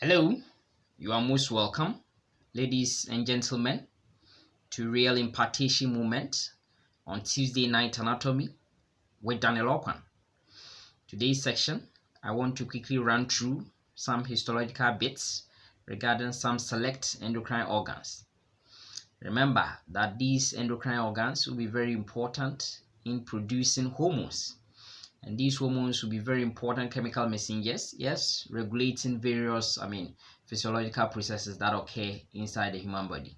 Hello, you are most welcome, ladies and gentlemen, to Real Impartation Moment on Tuesday Night Anatomy with Daniel Okwan. Today's section, I want to quickly run through some histological bits regarding some select endocrine organs. Remember that these endocrine organs will be very important in producing hormones. And these hormones will be very important chemical messengers, yes, regulating various, physiological processes that occur inside the human body.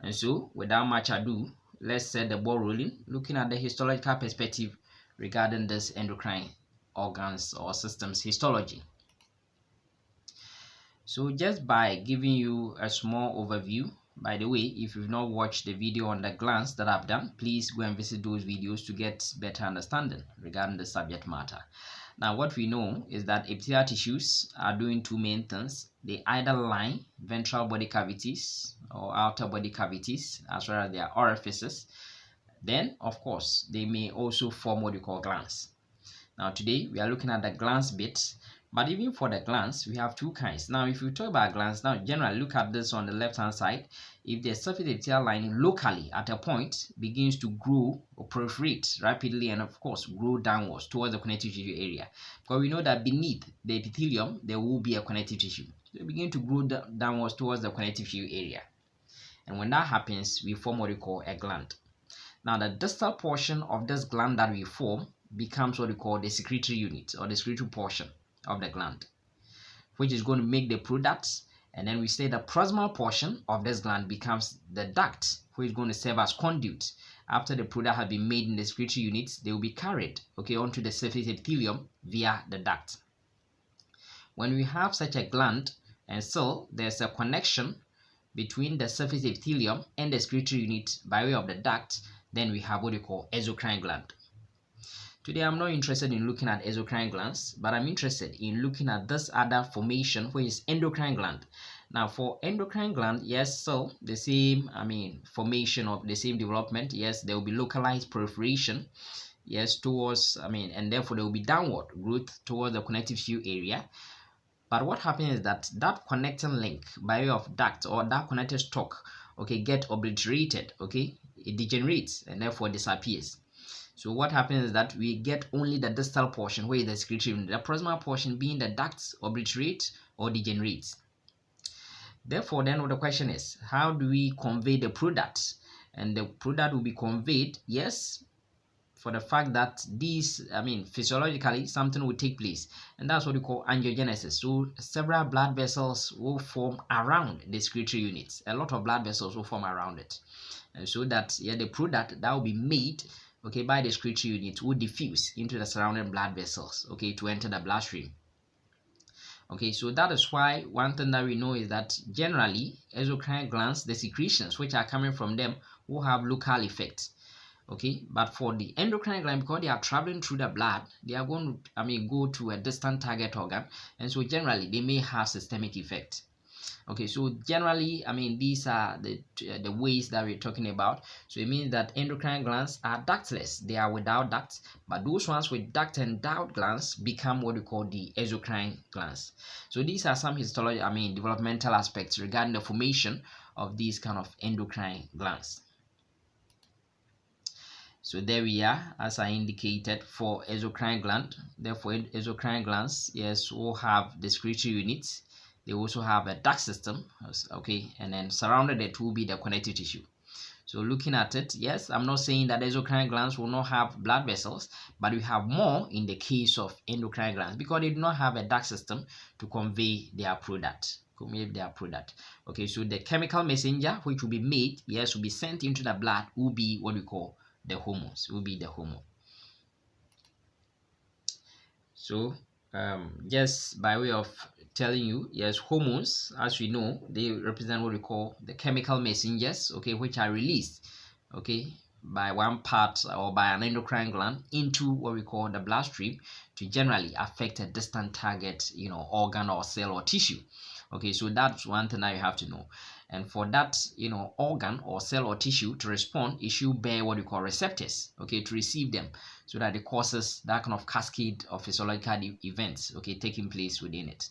And so, without much ado, let's set the ball rolling, looking at the histological perspective regarding this endocrine organs or systems histology. So, just by giving you a small overview, by the way, if you've not watched the video on the glands that I've done, please go and visit those videos to get better understanding regarding the subject matter. Now, what we know is that epithelial tissues are doing two main things. They either line ventral body cavities or outer body cavities as well as their orifices. Then, of course, they may also form what you call glands. Now, today we are looking at the glands bit. But even for the glands, we have two kinds. Now, if you talk about glands, now generally look at this on the left-hand side. If the surface epithelial lining locally at a point begins to grow or proliferate rapidly and of course grow downwards towards the connective tissue area, because we know that beneath the epithelium there will be a connective tissue. So it begins to grow downwards towards the connective tissue area. And when that happens, we form what we call a gland. Now, the distal portion of this gland that we form becomes what we call the secretory unit or the secretory portion of the gland, which is going to make the products, and then we say the proximal portion of this gland becomes the duct, which is going to serve as conduit. After the product has been made in the secretory units, they will be carried onto the surface epithelium via the duct. When we have such a gland and still there's a connection between the surface epithelium and the secretory unit by way of the duct, then we have what we call exocrine gland. Today, I'm not interested in looking at exocrine glands, but I'm interested in looking at this other formation, which is endocrine gland. Now, for endocrine gland, yes, so the same, formation of the same development. Yes, there will be localized proliferation, yes, towards, and therefore there will be downward growth towards the connective tissue area. But what happens is that that connecting link by way of duct or that connected stalk, get obliterated, it degenerates and therefore disappears. So what happens is that we get only the distal portion where the secretory unit, the proximal portion being the ducts obliterate or degenerates. Therefore, then the question is, how do we convey the product? And the product will be conveyed, yes, for the fact that these, physiologically something will take place, and that's what we call angiogenesis. So several blood vessels will form around the secretory units. A lot of blood vessels will form around it, and so that the product that will be made by the secretory unit will diffuse into the surrounding blood vessels to enter the bloodstream. So that is why one thing that we know is that generally exocrine glands, the secretions which are coming from them will have local effects. But for the endocrine gland, because they are traveling through the blood, they are going to go to a distant target organ, and so generally they may have systemic effect. So generally, these are the ways that we're talking about. So it means that endocrine glands are ductless; they are without ducts. But those ones with duct and duct glands become what we call the exocrine glands. So these are some developmental aspects regarding the formation of these kind of endocrine glands. So there we are, as I indicated, for exocrine gland. Therefore, exocrine glands, yes, will have the secretory units. They also have a duct system, and then surrounded it will be the connective tissue. So looking at it, yes, I'm not saying that exocrine glands will not have blood vessels, but we have more in the case of endocrine glands because they do not have a duct system to convey their product. So the chemical messenger which will be made, yes, will be sent into the blood will be what we call the hormones, So just by way of telling you, yes, hormones, as we know, they represent what we call the chemical messengers, which are released, by one part or by an endocrine gland into what we call the bloodstream to generally affect a distant target, organ or cell or tissue. So that's one thing that you have to know. And for that, organ or cell or tissue to respond, it should bear what we call receptors, to receive them, so that it causes that kind of cascade of physiological events, taking place within it.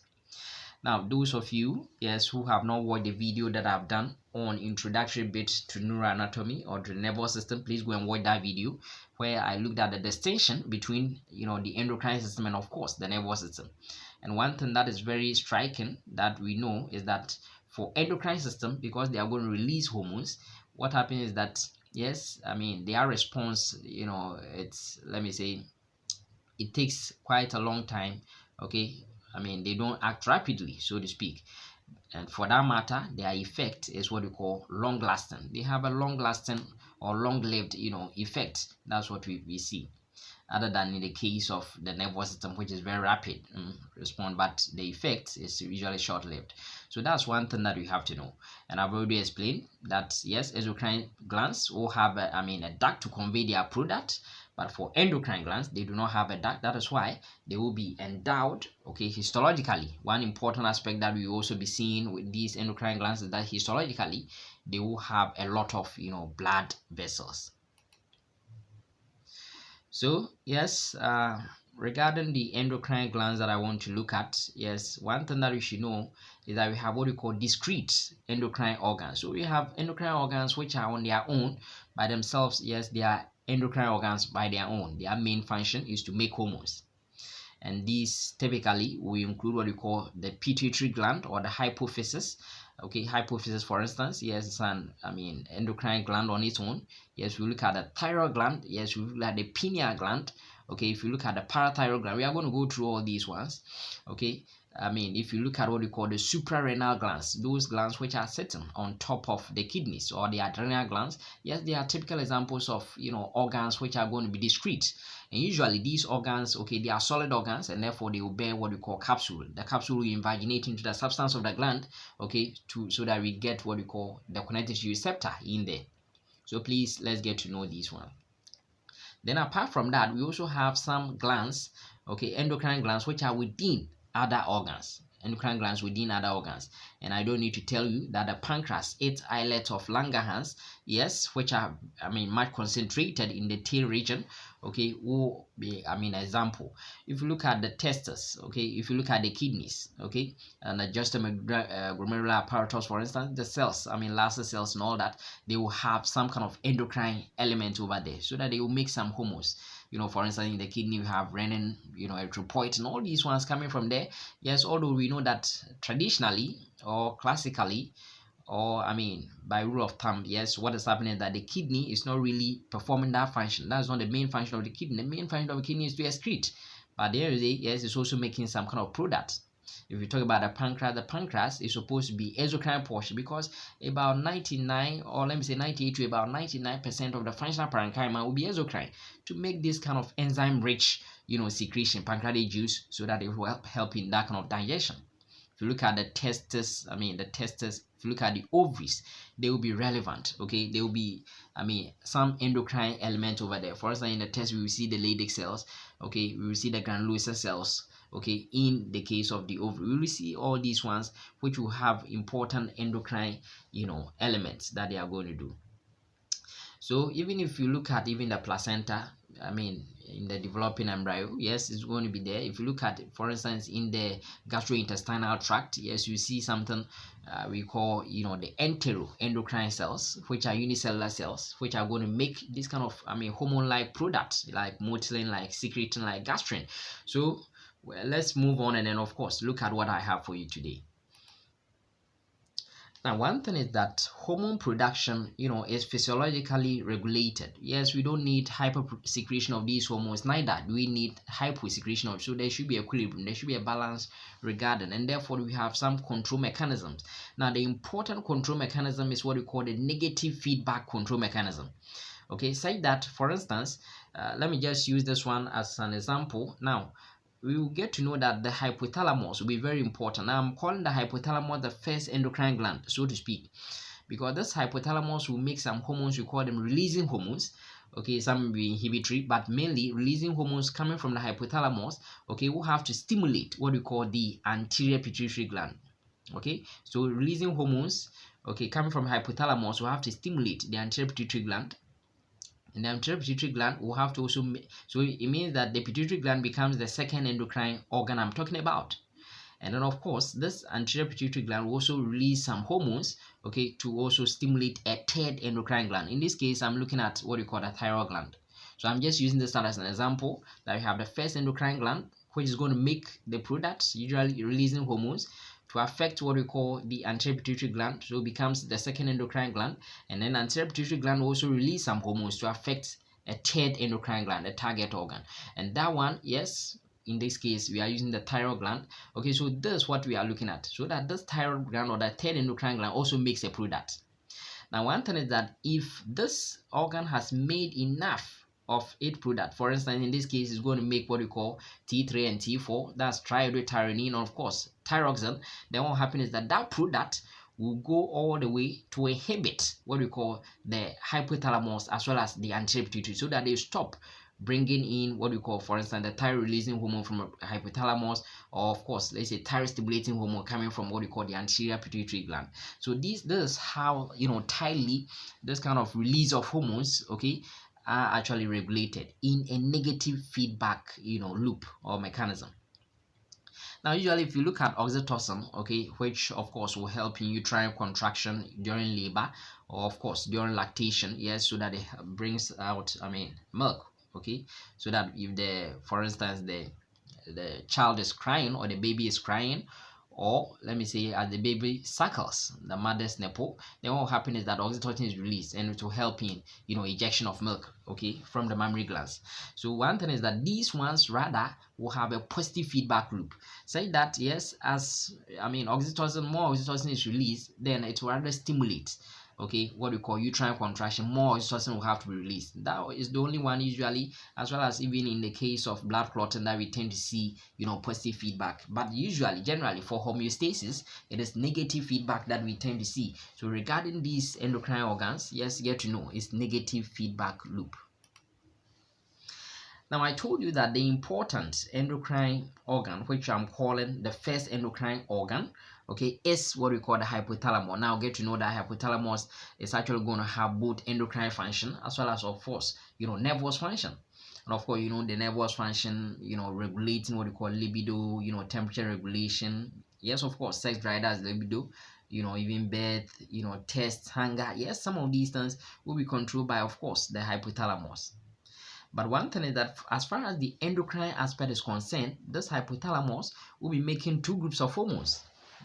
Now, those of you, yes, who have not watched the video that I've done on introductory bits to neuroanatomy or to the nervous system, please go and watch that video where I looked at the distinction between, the endocrine system and of course the nervous system. And one thing that is very striking that we know is that for endocrine system, because they are going to release hormones, what happens is that, yes, I mean, their response, it's, let me say, it takes quite a long time. Okay, I mean, they don't act rapidly, so to speak, and for that matter their effect is what we call long lasting. They have a long lasting or long lived effect. That's what we see, other than in the case of the nervous system, which is very rapid respond, but the effect is usually short-lived. So that's one thing that we have to know. And I've already explained that yes, endocrine glands will have a duct to convey their product, but for endocrine glands they do not have a duct. That is why they will be endowed, okay, histologically. One important aspect that we also be seeing with these endocrine glands is that histologically they will have a lot of blood vessels. So yes, regarding the endocrine glands that I want to look at, yes, one thing that you should know is that we have what we call discrete endocrine organs. So we have endocrine organs which are on their own by themselves. Yes, they are endocrine organs by their own. Their main function is to make hormones. And these typically will include what we call the pituitary gland or the hypophysis. Okay, hypophysis, for instance, yes, it's an endocrine gland on its own. Yes, we look at the thyroid gland. Yes, we look at the pineal gland. Okay, if you look at the parathyroid gland, we are going to go through all these ones. Okay, if you look at what we call the suprarenal glands, those glands which are sitting on top of the kidneys or the adrenal glands, yes, they are typical examples of organs which are going to be discrete. And usually these organs, okay, they are solid organs, and therefore they will bear what we call capsule. The capsule will invaginate into the substance of the gland, okay, so that we get what we call the connective tissue receptor in there. So please, let's get to know this one. Then apart from that, we also have some glands, okay, endocrine glands, which are within other organs. Endocrine glands within other organs. And I don't need to tell you that the pancreas, its islet of Langerhans, yes, which are much concentrated in the tail region, okay, will be example. If you look at the testes, okay, if you look at the kidneys, okay, and the glomerular apparatus, for instance, the cells, Lasser cells and all that, they will have some kind of endocrine element over there so that they will make some hormones. For instance, in the kidney we have renin, erythropoietin, all these ones coming from there. Yes, although we know that traditionally or classically, or by rule of thumb, yes, what is happening is that the kidney is not really performing that function. That's not the main function of the kidney. The main function of the kidney is to excrete, but at the end of the day, yes, it's also making some kind of product. If you talk about the pancreas is supposed to be exocrine portion, because about 99, or let me say 98 to about 99% of the functional parenchyma will be exocrine to make this kind of enzyme rich secretion, pancreatic juice, so that it will help in that kind of digestion. If you look at the testes, if you look at the ovaries, they will be relevant. Okay, there will be some endocrine element over there. For instance, in the test we will see the Leydig cells, okay, we will see the granulosa cells. Okay, in the case of the ovary, we will see all these ones which will have important endocrine elements that they are going to do. So even if you look at even the placenta, in the developing embryo, yes, it's going to be there. If you look at, for instance, in the gastrointestinal tract, yes, you see something we call the enteroendocrine cells, which are unicellular cells, which are going to make this kind of hormone-like products like motilin, like secretin, like gastrin. So let's move on, and then of course look at what I have for you today. Now, one thing is that hormone production, is physiologically regulated. Yes, we don't need hypersecretion of these hormones, neither do we need hyposecretion of. So there should be equilibrium, there should be a balance regarding, and therefore we have some control mechanisms. Now, the important control mechanism is what we call the negative feedback control mechanism. Okay, say that, for instance, let me just use this one as an example. Now, we will get to know that the hypothalamus will be very important. Now, I'm calling the hypothalamus the first endocrine gland, so to speak, because this hypothalamus will make some hormones. We call them releasing hormones. Okay, some will be inhibitory, but mainly releasing hormones coming from the hypothalamus. Okay, we'll have to stimulate what we call the anterior pituitary gland. Okay, so releasing hormones, okay, coming from hypothalamus, will have to stimulate the anterior pituitary gland. And the anterior pituitary gland will have to also so it means that the pituitary gland becomes the second endocrine organ I'm talking about. And then of course this anterior pituitary gland will also release some hormones, okay, to also stimulate a third endocrine gland. In this case, I'm looking at what you call the thyroid gland. So I'm just using this as an example that we have the first endocrine gland, which is going to make the products, usually releasing hormones, to affect what we call the anterior pituitary gland. So it becomes the second endocrine gland, and then anterior pituitary gland will also release some hormones to affect a third endocrine gland, a target organ. And that one, yes, in this case we are using the thyroid gland. Okay, so this is what we are looking at, so that this thyroid gland or the third endocrine gland also makes a product. Now one thing is that if this organ has made enough of its product, for instance in this case it's going to make what we call T3 and T4, that's triiodotyrosine, and of course thyroxine, then what happens is that that product will go all the way to inhibit what we call the hypothalamus as well as the anterior pituitary, so that they stop bringing in what we call, for instance, the thyroid releasing hormone from a hypothalamus, or of course let's say thyroid stimulating hormone coming from what we call the anterior pituitary gland. So this is how, you know, tightly this kind of release of hormones, okay, are actually regulated in a negative feedback, you know, loop or mechanism. Now usually if you look at oxytocin, okay, which of course will help in uterine contraction during labor, or of course during lactation, yes, so that it brings out, milk, okay, so that if the, for instance, the child is crying or the baby is crying, or let me say as the baby suckles the mother's nipple, then what will happen is that oxytocin is released and it will help in, you know, ejection of milk, okay, from the mammary glands. So one thing is that these ones rather will have a positive feedback loop, say that yes, as oxytocin, more oxytocin is released, then it will rather stimulate, okay, what we call uterine contraction, more oxytocin will have to be released. That is the only one usually, as well as even in the case of blood clotting, that we tend to see, you know, positive feedback. But usually, generally for homeostasis, it is negative feedback that we tend to see. So regarding these endocrine organs, yes, get to know it's negative feedback loop. Now I told you that the important endocrine organ, which I'm calling the first endocrine organ, okay, is what we call the hypothalamus. Now get to know that hypothalamus is actually going to have both endocrine function as well as, of course, you know, nervous function. And of course, you know, the nervous function, you know, regulating what we call libido, you know, temperature regulation. Yes, of course, sex drive, that's libido. You know, even birth, you know, tests, hunger. Yes, some of these things will be controlled by, of course, the hypothalamus. But one thing is that as far as the endocrine aspect is concerned, this hypothalamus will be making two groups of hormones.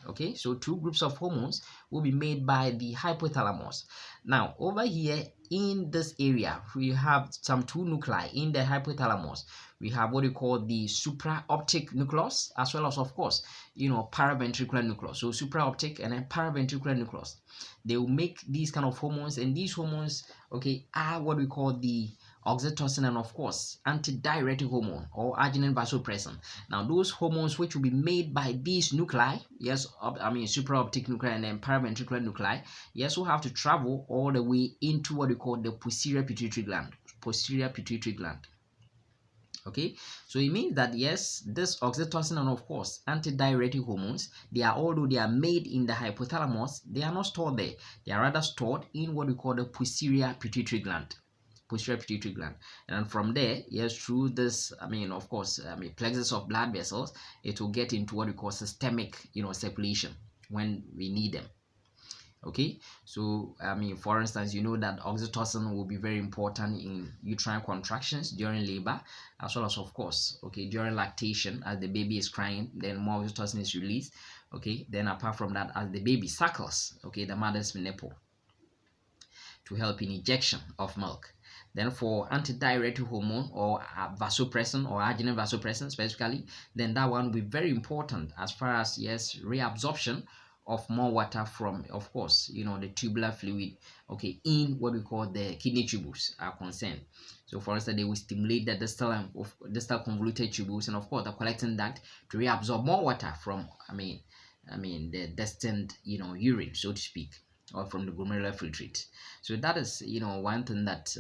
Okay, so two groups of hormones will be made by the hypothalamus. Now, over here in this area, we have some two nuclei in the hypothalamus. We have what we call the supraoptic nucleus, as well as, of course, you know, paraventricular nucleus. So supraoptic and then paraventricular nucleus. They will make these kind of hormones, and these hormones, okay, are what we call the oxytocin and, of course, antidiuretic hormone or adrenal vasopressin. Now those hormones which will be made by these nuclei, yes, supraoptic nuclei and then paraventricular nuclei, yes, will have to travel all the way into what we call the posterior pituitary gland. Okay, so it means that yes, this oxytocin and, of course, antidiuretic hormones, although they are made in the hypothalamus, they are not stored there. They are rather stored in what we call the posterior pituitary gland. And from there, yes, through this, plexus of blood vessels, it will get into what we call systemic, you know, circulation when we need them. Okay, so for instance, you know that oxytocin will be very important in uterine contractions during labor, as well as, of course, okay, during lactation, as the baby is crying, then more oxytocin is released. Okay, then apart from that, as the baby suckles, okay, the mother's nipple, to help in ejection of milk. Then for antidiuretic hormone or vasopressin or adrenal vasopressin specifically, then that one will be very important as far as, yes, reabsorption of more water from, of course, you know, the tubular fluid, okay, in what we call the kidney tubules are concerned. So for instance, they will stimulate the distal convoluted tubules and, of course, the collecting duct to reabsorb more water from the destined, you know, urine, so to speak, or from the glomerular filtrate. So that is, you know, one thing that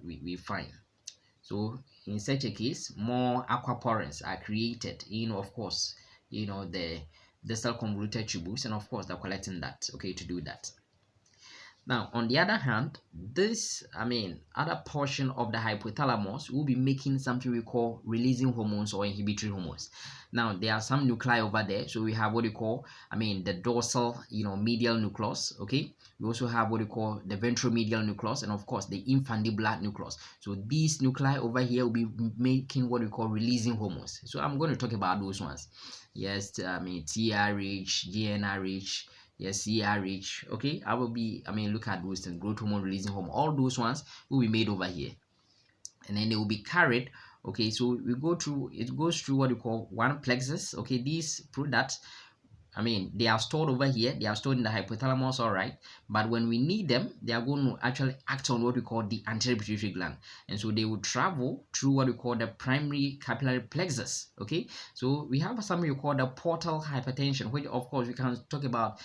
we find. So in such a case, more aquaporins are created in, of course, you know, the distal convoluted tubules and, of course, the collecting duct, okay, to do that. Now, on the other hand, this, other portion of the hypothalamus will be making something we call releasing hormones or inhibitory hormones. Now, there are some nuclei over there. So we have what we call, the dorsal, medial nucleus. Okay. We also have what we call the ventromedial nucleus, and of course the infundibular nucleus. So these nuclei over here will be making what we call releasing hormones. So I'm going to talk about those ones. Yes, TRH, GnRH. Yes, CRH. Okay, I will be, look at those things, growth hormone, releasing hormone, all those ones will be made over here, and then they will be carried. Okay, so we go through, it goes through what we call one plexus. Okay, these products, they are stored over here. They are stored in the hypothalamus, all right. But when we need them, they are going to actually act on what we call the anterior pituitary gland. And so they will travel through what we call the primary capillary plexus. Okay. So we have something we call the portal hypertension, which of course we can talk about,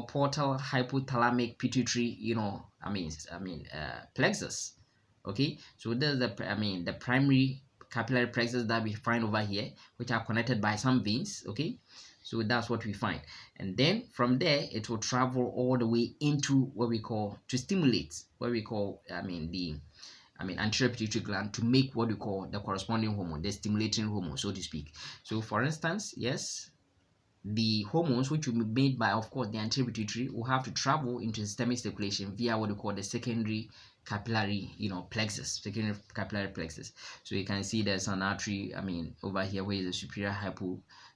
portal hypothalamic pituitary, plexus. Okay. So there's the primary capillary plexus that we find over here, which are connected by some veins. Okay. So that's what we find. And then from there, it will travel all the way into what we call, to stimulate what we call, the anterior pituitary gland to make what we call the corresponding hormone, the stimulating hormone, so to speak. So for instance, yes, the hormones which will be made by, of course, the anterior pituitary will have to travel into systemic circulation via what we call the secondary capillary, plexus, secondary capillary plexus. So you can see there's an artery, over here where is the superior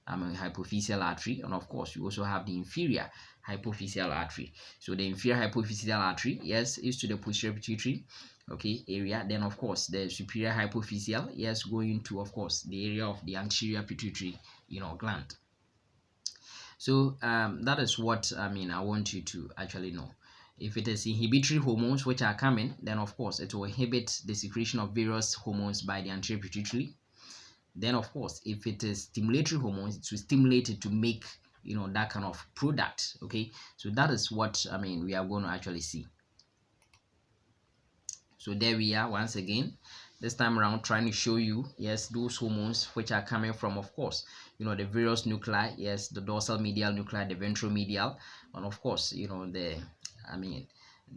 hypophyseal artery, and of course you also have the inferior hypophyseal artery. So the inferior hypophyseal artery, yes, is to the posterior pituitary, okay, area. Then of course the superior hypophyseal, yes, going to, of course, the area of the anterior pituitary, gland. So that is what I want you to actually know. If it is inhibitory hormones which are coming, then of course it will inhibit the secretion of various hormones by the anterior pituitary. Then of course, if it is stimulatory hormones, it will stimulate it to make that kind of product. Okay, so that is what we are going to actually see. So there we are once again, this time around, trying to show you, yes, those hormones which are coming from, of course, the various nuclei, yes, the dorsal medial nuclei, the ventromedial, and of course,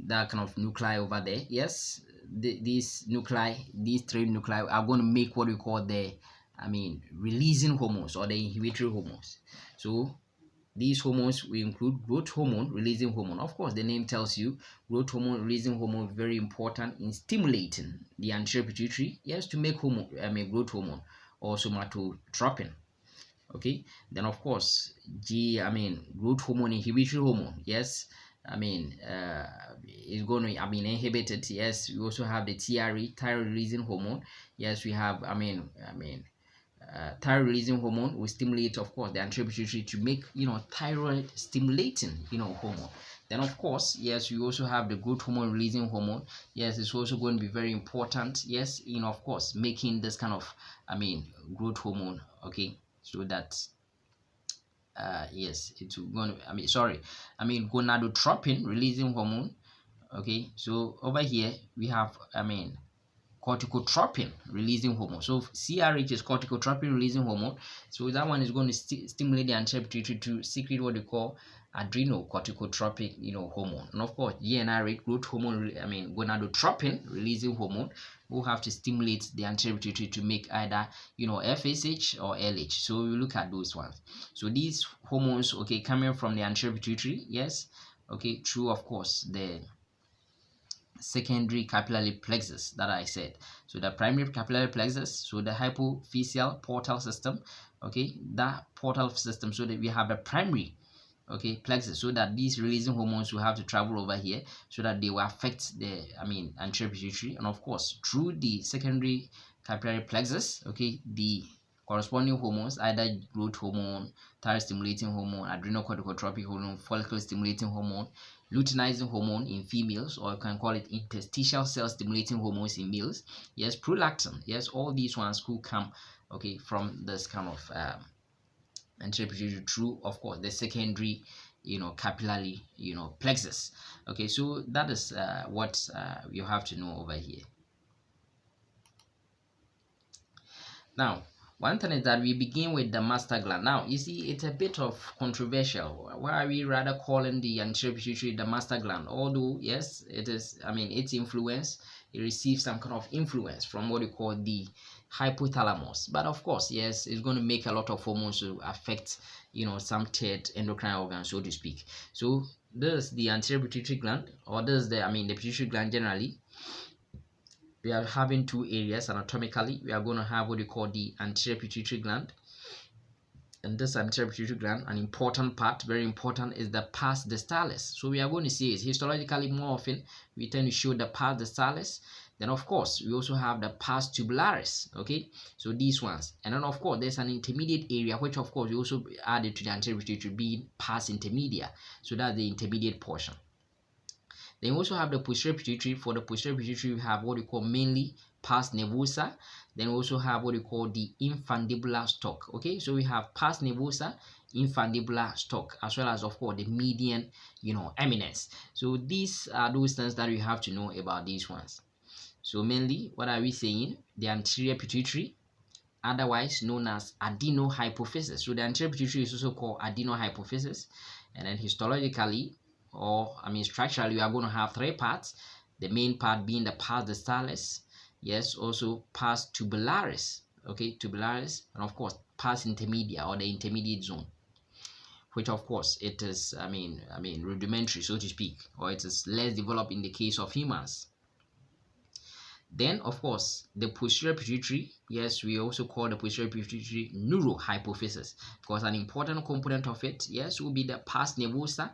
that kind of nuclei over there. Yes, these nuclei, these three nuclei are going to make what we call the releasing hormones or the inhibitory hormones. So these hormones will include growth hormone, releasing hormone. Of course, the name tells you growth hormone, releasing hormone is very important in stimulating the anterior pituitary, yes, to make hormone, growth hormone or somatotropin. Okay, then of course, growth hormone, inhibitory hormone, yes, is going to inhibit it. Yes, we also have the TRE, thyroid releasing hormone. Yes, we have thyroid releasing hormone will stimulate, of course, the anterior pituitary to make thyroid stimulating hormone. Then of course, yes, we also have the growth hormone releasing hormone. Yes, it's also going to be very important, yes, of course, making this kind of growth hormone. Okay, so that yes, it's going to gonadotropin releasing hormone. Okay, so over here we have corticotropin releasing hormone. So CRH is corticotropin releasing hormone. So that one is going to stimulate the anterior pituitary to secrete what they call adrenal corticotropic hormone. And of course, GnRH, growth hormone, gonadotropin releasing hormone, will have to stimulate the anterior pituitary to make either FSH or LH. So we look at those ones. So these hormones, okay, coming from the anterior pituitary, yes, okay, through, of course, the secondary capillary plexus that I said. So the primary capillary plexus, so the hypophyseal portal system, okay, that portal system, so that we have the primary, okay, plexus, so that these releasing hormones will have to travel over here so that they will affect the anterior pituitary, and of course through the secondary capillary plexus, okay, the corresponding hormones, either growth hormone, thyroid stimulating hormone, adrenal corticotropic hormone, follicle stimulating hormone, luteinizing hormone in females, or you can call it interstitial cell stimulating hormones in males, yes, prolactin, yes, all these ones could come, okay, from this kind of anterior pituitary through, of course, the secondary capillary plexus. Okay, so that is what you have to know over here. Now, One thing is that we begin with the master gland. Now, you see, it's a bit of controversial. Why are we rather calling the anterior pituitary the master gland? Although, yes, it is, I mean, its influence, it receives some kind of influence from what we call the hypothalamus. But of course, yes, it's going to make a lot of hormones to affect, some third endocrine organ, so to speak. So, this is the anterior pituitary gland, or this is the pituitary gland generally. We are having two areas anatomically. We are going to have what we call the anterior pituitary gland. And this anterior pituitary gland, an important part, very important, is the pars distalis. So we are going to see it histologically more often. We tend to show the pars distalis. Then of course, we also have the pars tubularis. Okay, so these ones. And then of course, there's an intermediate area, which of course we also added to the anterior pituitary being pars intermedia. So that's the intermediate portion. Then we also have the posterior pituitary. For the posterior pituitary, we have what we call mainly pars nervosa. Then we also have what we call the infundibular stalk. Okay, so we have pars nervosa, infundibular stalk, as well as of course the median, eminence. So these are those things that you have to know about these ones. So mainly, what are we saying? The anterior pituitary, otherwise known as adenohypophysis. So the anterior pituitary is also called adenohypophysis, and then histologically, or structurally, we are going to have three parts. The main part being the pars distalis, yes, also pars tubularis, okay, tubularis, and of course pars intermedia, or the intermediate zone, which of course it is rudimentary, so to speak, or it is less developed in the case of humans. Then, of course, the posterior pituitary, yes, we also call the posterior pituitary neurohypophysis, because an important component of it, yes, will be the pars nervosa,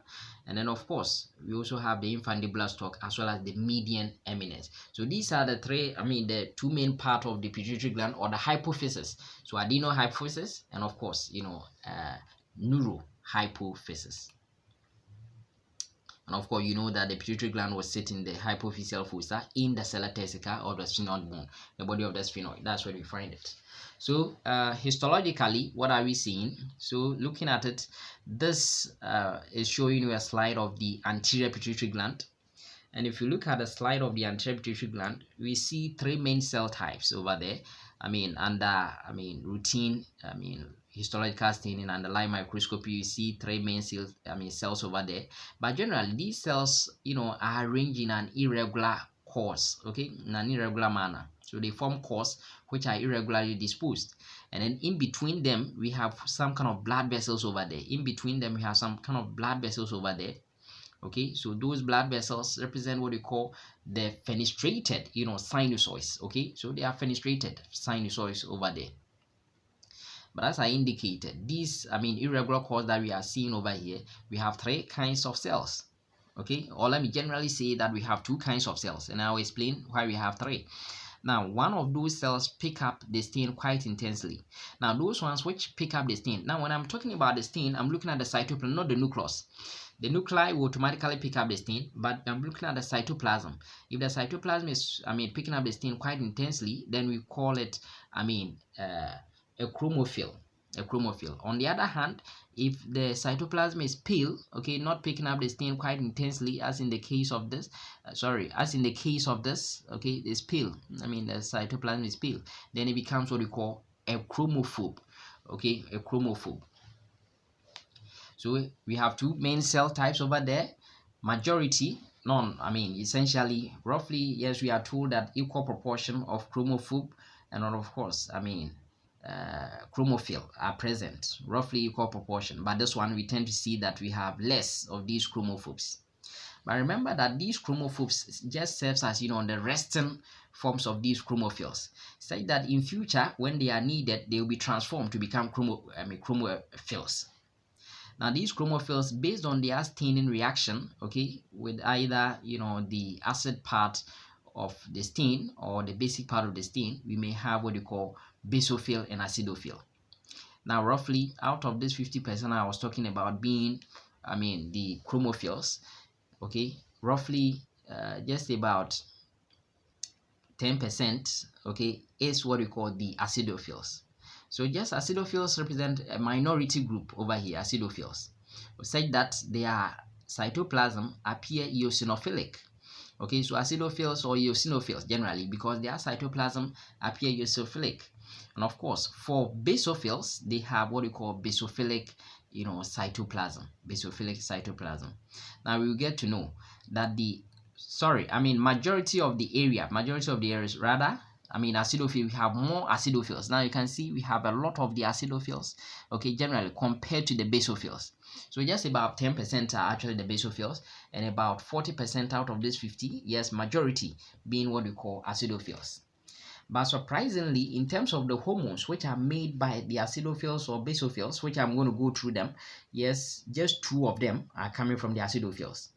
and then, of course, we also have the infundibular stalk as well as the median eminence. So these are the the two main parts of the pituitary gland, or the hypophysis. So adenohypophysis, and of course, neurohypophysis. And of course, you know that the pituitary gland was sitting in the hypophyseal fossa in the sella turcica, or the sphenoid bone, the body of the sphenoid. That's where we find it. So histologically, what are we seeing? So looking at it, this is showing you a slide of the anterior pituitary gland. And if you look at the slide of the anterior pituitary gland, we see three main cell types over there. Under routine histological staining and the light microscopy, you see three main cells over there. But generally, these cells, are arranged in an irregular course, okay, in an irregular manner. So they form cores which are irregularly disposed. And then in between them, we have some kind of blood vessels over there. In between them, we have some kind of blood vessels over there. Okay, so those blood vessels represent what we call the fenestrated, sinusoids. Okay, so they are fenestrated sinusoids over there. But as I indicated, these irregular cores that we are seeing over here, we have three kinds of cells. Okay, or let me generally say that we have two kinds of cells, and I'll explain why we have three. Now, one of those cells pick up the stain quite intensely. Now, those ones which pick up the stain. Now, when I'm talking about the stain, I'm looking at the cytoplasm, not the nucleus. The nuclei will automatically pick up the stain, but I'm looking at the cytoplasm. If the cytoplasm is, picking up the stain quite intensely, then we call it, a chromophil. A chromophil. On the other hand, if the cytoplasm is pale, okay, not picking up the stain quite intensely, as in the case of this, okay, it's pale. The cytoplasm is pale. Then it becomes what we call a chromophobe. Okay, a chromophobe. So we have two main cell types over there. Majority, essentially, roughly, yes, we are told that equal proportion of chromophobe and of course, chromophil are present, roughly equal proportion. But this one, we tend to see that we have less of these chromophobes. But remember that these chromophobes just serves as, the resting forms of these chromophils, such that in future, when they are needed, they will be transformed to become chromophils. Now, these chromophils, based on their staining reaction, okay, with either, the acid part of the stain or the basic part of the stain, we may have what we call basophil and acidophil. Now, roughly, out of this 50% I was talking about being, the chromophils, okay, roughly just about 10%, okay, is what we call the acidophils. So just acidophils represent a minority group over here, acidophils, such that their cytoplasm appear eosinophilic. Okay, so acidophils or eosinophils generally, because their cytoplasm appear eosinophilic. And of course, for basophils, they have what we call basophilic, cytoplasm. Basophilic cytoplasm. Now we will get to know that majority of the areas rather, acidophil, we have more acidophils. Now you can see we have a lot of the acidophils, okay, generally compared to the basophils. So just about 10% are actually the basophils, and about 40% out of this 50, yes, majority being what we call acidophils. But surprisingly, in terms of the hormones which are made by the acidophils or basophils, which I'm going to go through them, yes, just 2 of them are coming from the acidophils.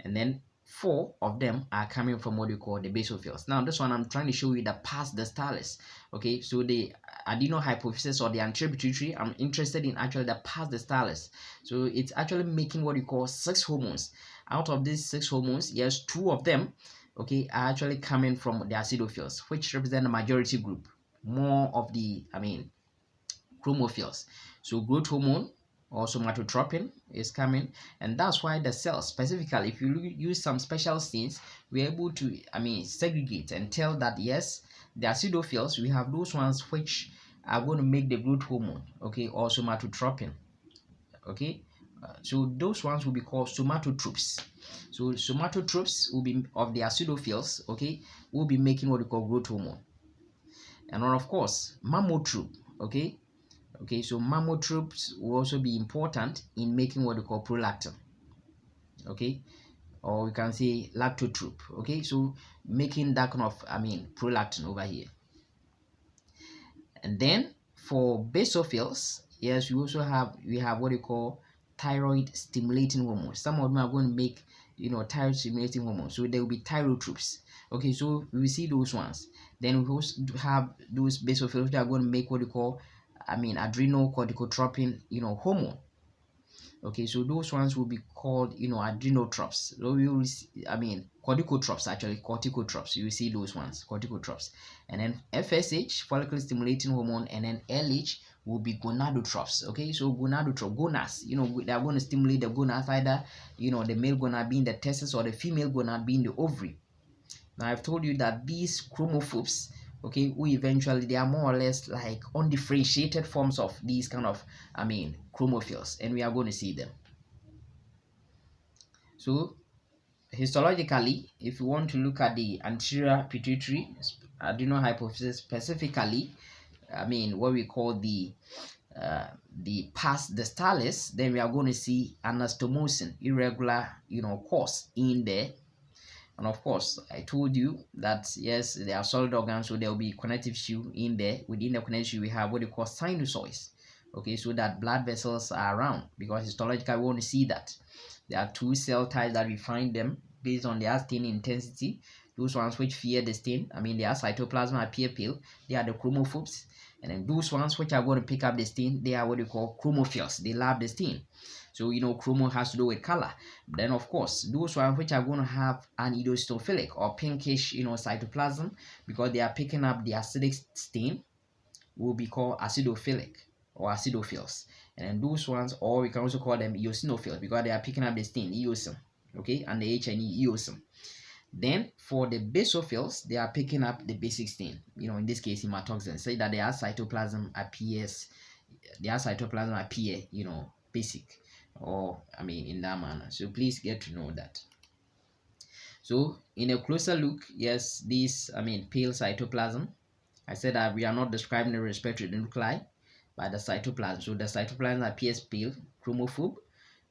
And then 4 of them are coming from what we call the basophils. Now, this one I'm trying to show you the pars distalis. Okay, so the adrenal hypophysis or the anterior pituitary, I'm interested in actually the pars distalis. So it's actually making what we call 6 hormones. Out of these 6 hormones, yes, 2 of them, okay, are actually coming from the acidophils, which represent the majority group, more of the chromophils. So growth hormone or somatotropin is coming, and that's why the cells, specifically if you use some special stains, we're able to segregate and tell that yes, the acidophils, we have those ones which are going to make the growth hormone, okay, or somatotropin, okay. So those ones will be called somatotropes. So somatotropes will be of the acidophils, okay, will be making what we call growth hormone. And then of course mammotrope, okay, so mammotropes will also be important in making what we call prolactin, okay, or we can say lactotrope, okay, so making that kind of prolactin over here. And then for basophils, yes, we have what we call thyroid stimulating hormones. Some of them are going to make thyroid stimulating hormones, so there will be thyrotropes, okay, so we see those ones. Then we also have those basophils that are going to make what we call adrenal corticotropin hormone, okay, so those ones will be called adrenotropes. So we will see, corticotropes, actually corticotropes, you will see those ones, corticotropes. And then FSH, follicle stimulating hormone, and then LH will be gonadotropes, okay, so gonadotrope, gonads, they are going to stimulate the gonads, either the male gonad being the testis or the female gonad being the ovary. Now I've told you that these chromophobes, okay, they are more or less like undifferentiated forms of these kind of chromophils, and we are going to see them. So histologically, if you want to look at the anterior pituitary adrenal hypophysis, specifically what we call the pars distalis, then we are going to see anastomosis, irregular course in there. And of course, I told you that yes, they are solid organs, so there will be connective tissue in there. Within the connective tissue, we have what they call sinusoids, okay, so that blood vessels are around, because histologically we want to see that there are 2 cell types that we find them based on their stain intensity. Those ones which fear the stain, their cytoplasm appear pale, they are the chromophobes. And then those ones which are going to pick up the stain, they are what we call chromophils, they love the stain. So chromo has to do with color. But then of course, those ones which are going to have an eosinophilic or pinkish cytoplasm, because they are picking up the acidic stain, will be called acidophilic or acidophils. And then those ones, or we can also call them eosinophils, because they are picking up the stain, eosin, okay, and the H&E, eosin. Then for the basophils, they are picking up the basic stain, in this case hematoxin, say that their cytoplasm appears basic, or in that manner. So please get to know that. So in a closer look, yes, this pale cytoplasm, I said that we are not describing the respiratory nuclei by the cytoplasm. So the cytoplasm appears pale, chromophobe.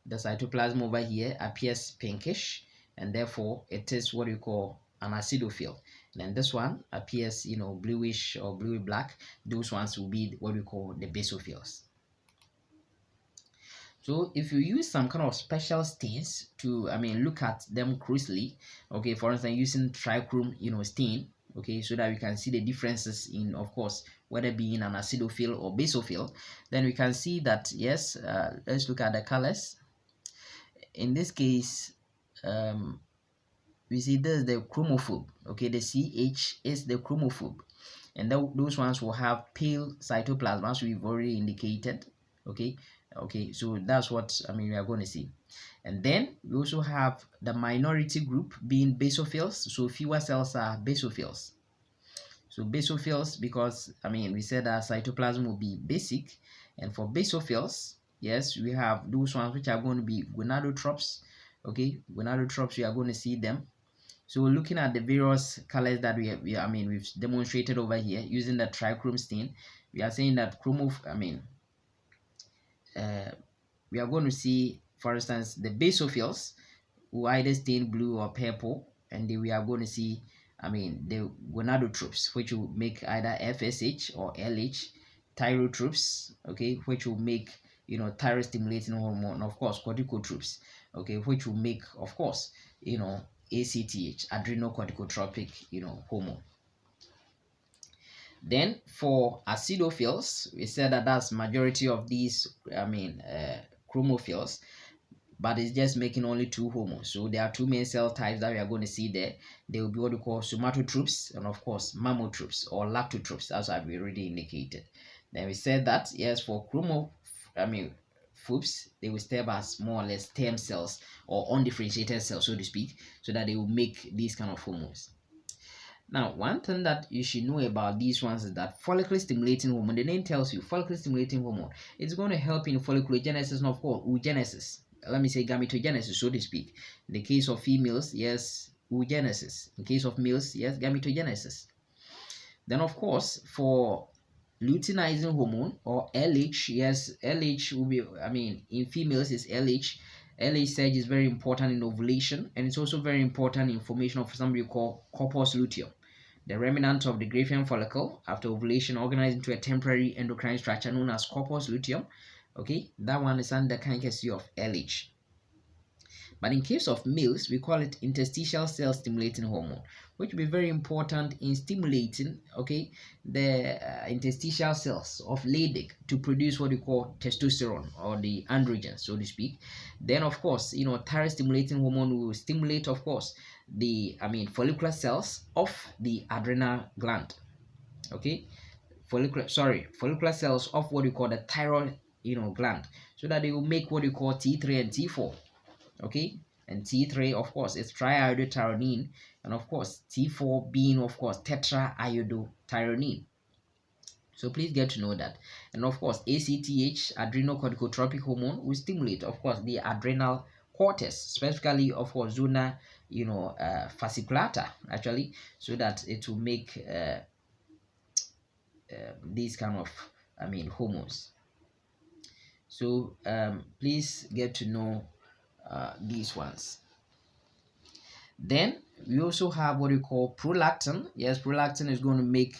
The cytoplasm over here appears pinkish, and therefore it is what we call an acidophil. And then this one appears bluish or bluey black. Those ones will be what we call the basophils. So if you use some kind of special stains to look at them closely, okay, for instance using trichrome stain, okay, so that we can see the differences in, of course, whether being an acidophil or basophil, then we can see that yes, let's look at the colors. In this case, we see this is the chromophobe, okay, the CH is the chromophobe, and those ones will have pale cytoplasm, as we've already indicated, okay, so that's what we are going to see. And then we also have the minority group being basophils, so fewer cells are basophils. So basophils, because I mean we said that cytoplasm will be basic, and for basophils, yes, we have those ones which are going to be gonadotropes. Okay, gonadotropes, we are going to see them. So we're looking at the various colors that we've demonstrated over here using the trichrome stain. We are saying that uh, we are going to see, for instance, the basophils will either stain blue or purple, and then we are going to see, the gonadotropes, which will make either FSH or LH, thyrotropes, okay, which will make thyroid stimulating hormone, of course, corticotropes, okay, which will make, of course, ACTH, adrenal corticotropic, hormone. Then for acidophils, we said that that's majority of these, chromophils, but it's just making only two hormones. So there are two main cell types that we are going to see there. They will be what we call somatotropes and of course mammotropes or lactotropes, as I've already indicated. Then we said that yes, for phoops, they will serve as more or less stem cells or undifferentiated cells, so to speak, so that they will make these kind of hormones. Now, one thing that you should know about these ones is that follicle stimulating hormone, the name tells you follicle stimulating hormone, it's going to help in folliculogenesis and of course oogenesis. Let me say gametogenesis, so to speak. In the case of females, yes, oogenesis. In case of males, yes, gametogenesis. Then, of course, for luteinizing hormone or LH, yes, LH will be, in females is LH. LH surge is very important in ovulation, and it's also very important in formation of something we call corpus luteum, the remnant of the Graafian follicle after ovulation organized into a temporary endocrine structure known as corpus luteum. Okay, that one is under the candidacy of LH. But in case of males, we call it interstitial cell stimulating hormone, which will be very important in stimulating, okay, the interstitial cells of Leydig to produce what we call testosterone or the androgen, so to speak. Then, of course, thyroid stimulating hormone will stimulate, of course, the follicular cells of the adrenal gland. Okay, follicular cells of what we call the thyroid, gland, so that they will make what we call T3 and T4. Okay, and T3 of course is triiodotyrosine, and of course T4 being of course tetraiodotyrosine. So please get to know that. And of course ACTH, adrenal corticotropic hormone, will stimulate of course the adrenal cortex, specifically of course zona fasciculata actually, so that it will make these kind of hormones. So please get to know these ones. Then we also have what we call prolactin. Yes, prolactin is going to make,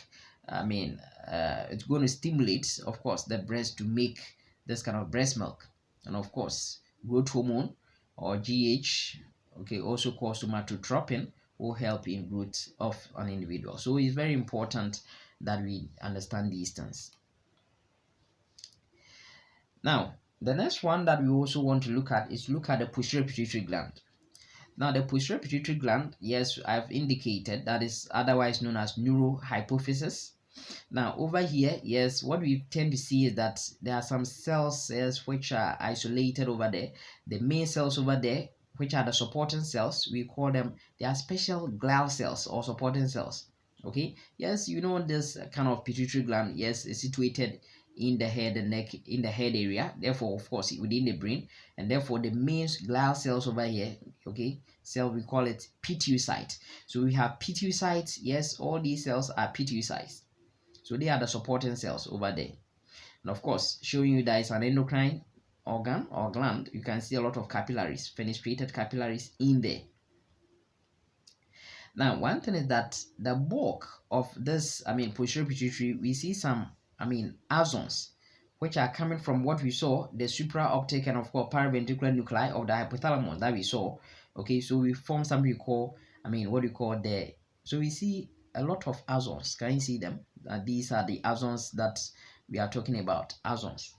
it's going to stimulate, of course, the breast to make this kind of breast milk. And of course, growth hormone or GH, okay, also called somatotropin, will help in growth of an individual. So it's very important that we understand these things. Now, the next one that we also want to look at is look at the posterior pituitary gland. Now, the posterior pituitary gland, yes, I've indicated that is otherwise known as neurohypophysis. Now, over here, yes, what we tend to see is that there are some cells, yes, which are isolated over there. The main cells over there, which are the supporting cells, we call them, they are special glial cells or supporting cells. Okay, yes, this kind of pituitary gland, yes, is situated in the head and neck, in the head area, therefore of course within the brain, and therefore the main glial cells over here, okay, cell, we call it pituocyte. So we have pituocytes, yes, all these cells are pituocytes, so they are the supporting cells over there. And of course, showing you that it's an endocrine organ or gland, you can see a lot of capillaries, fenestrated capillaries in there. Now, one thing is that the bulk of this, posterior pituitary, we see some, axons, which are coming from what we saw, the supraoptic and of course paraventricular nuclei of the hypothalamus that we saw. Okay, so we form something we call, what we call the, so we see a lot of axons. Can you see them? These are the axons that we are talking about, axons.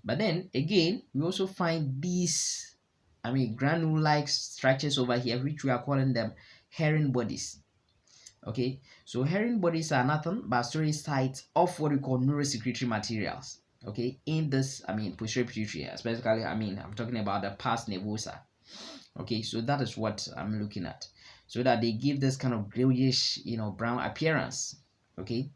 But then again, we also find these, granule-like structures over here, which we are calling them herring bodies. Okay, so herring bodies are nothing but storage sites of what we call neurosecretory materials. Okay, in this, posterior pituitary, specifically, I'm talking about the pars nervosa. Okay, so that is what I'm looking at, so that they give this kind of grayish, brown appearance. Okay,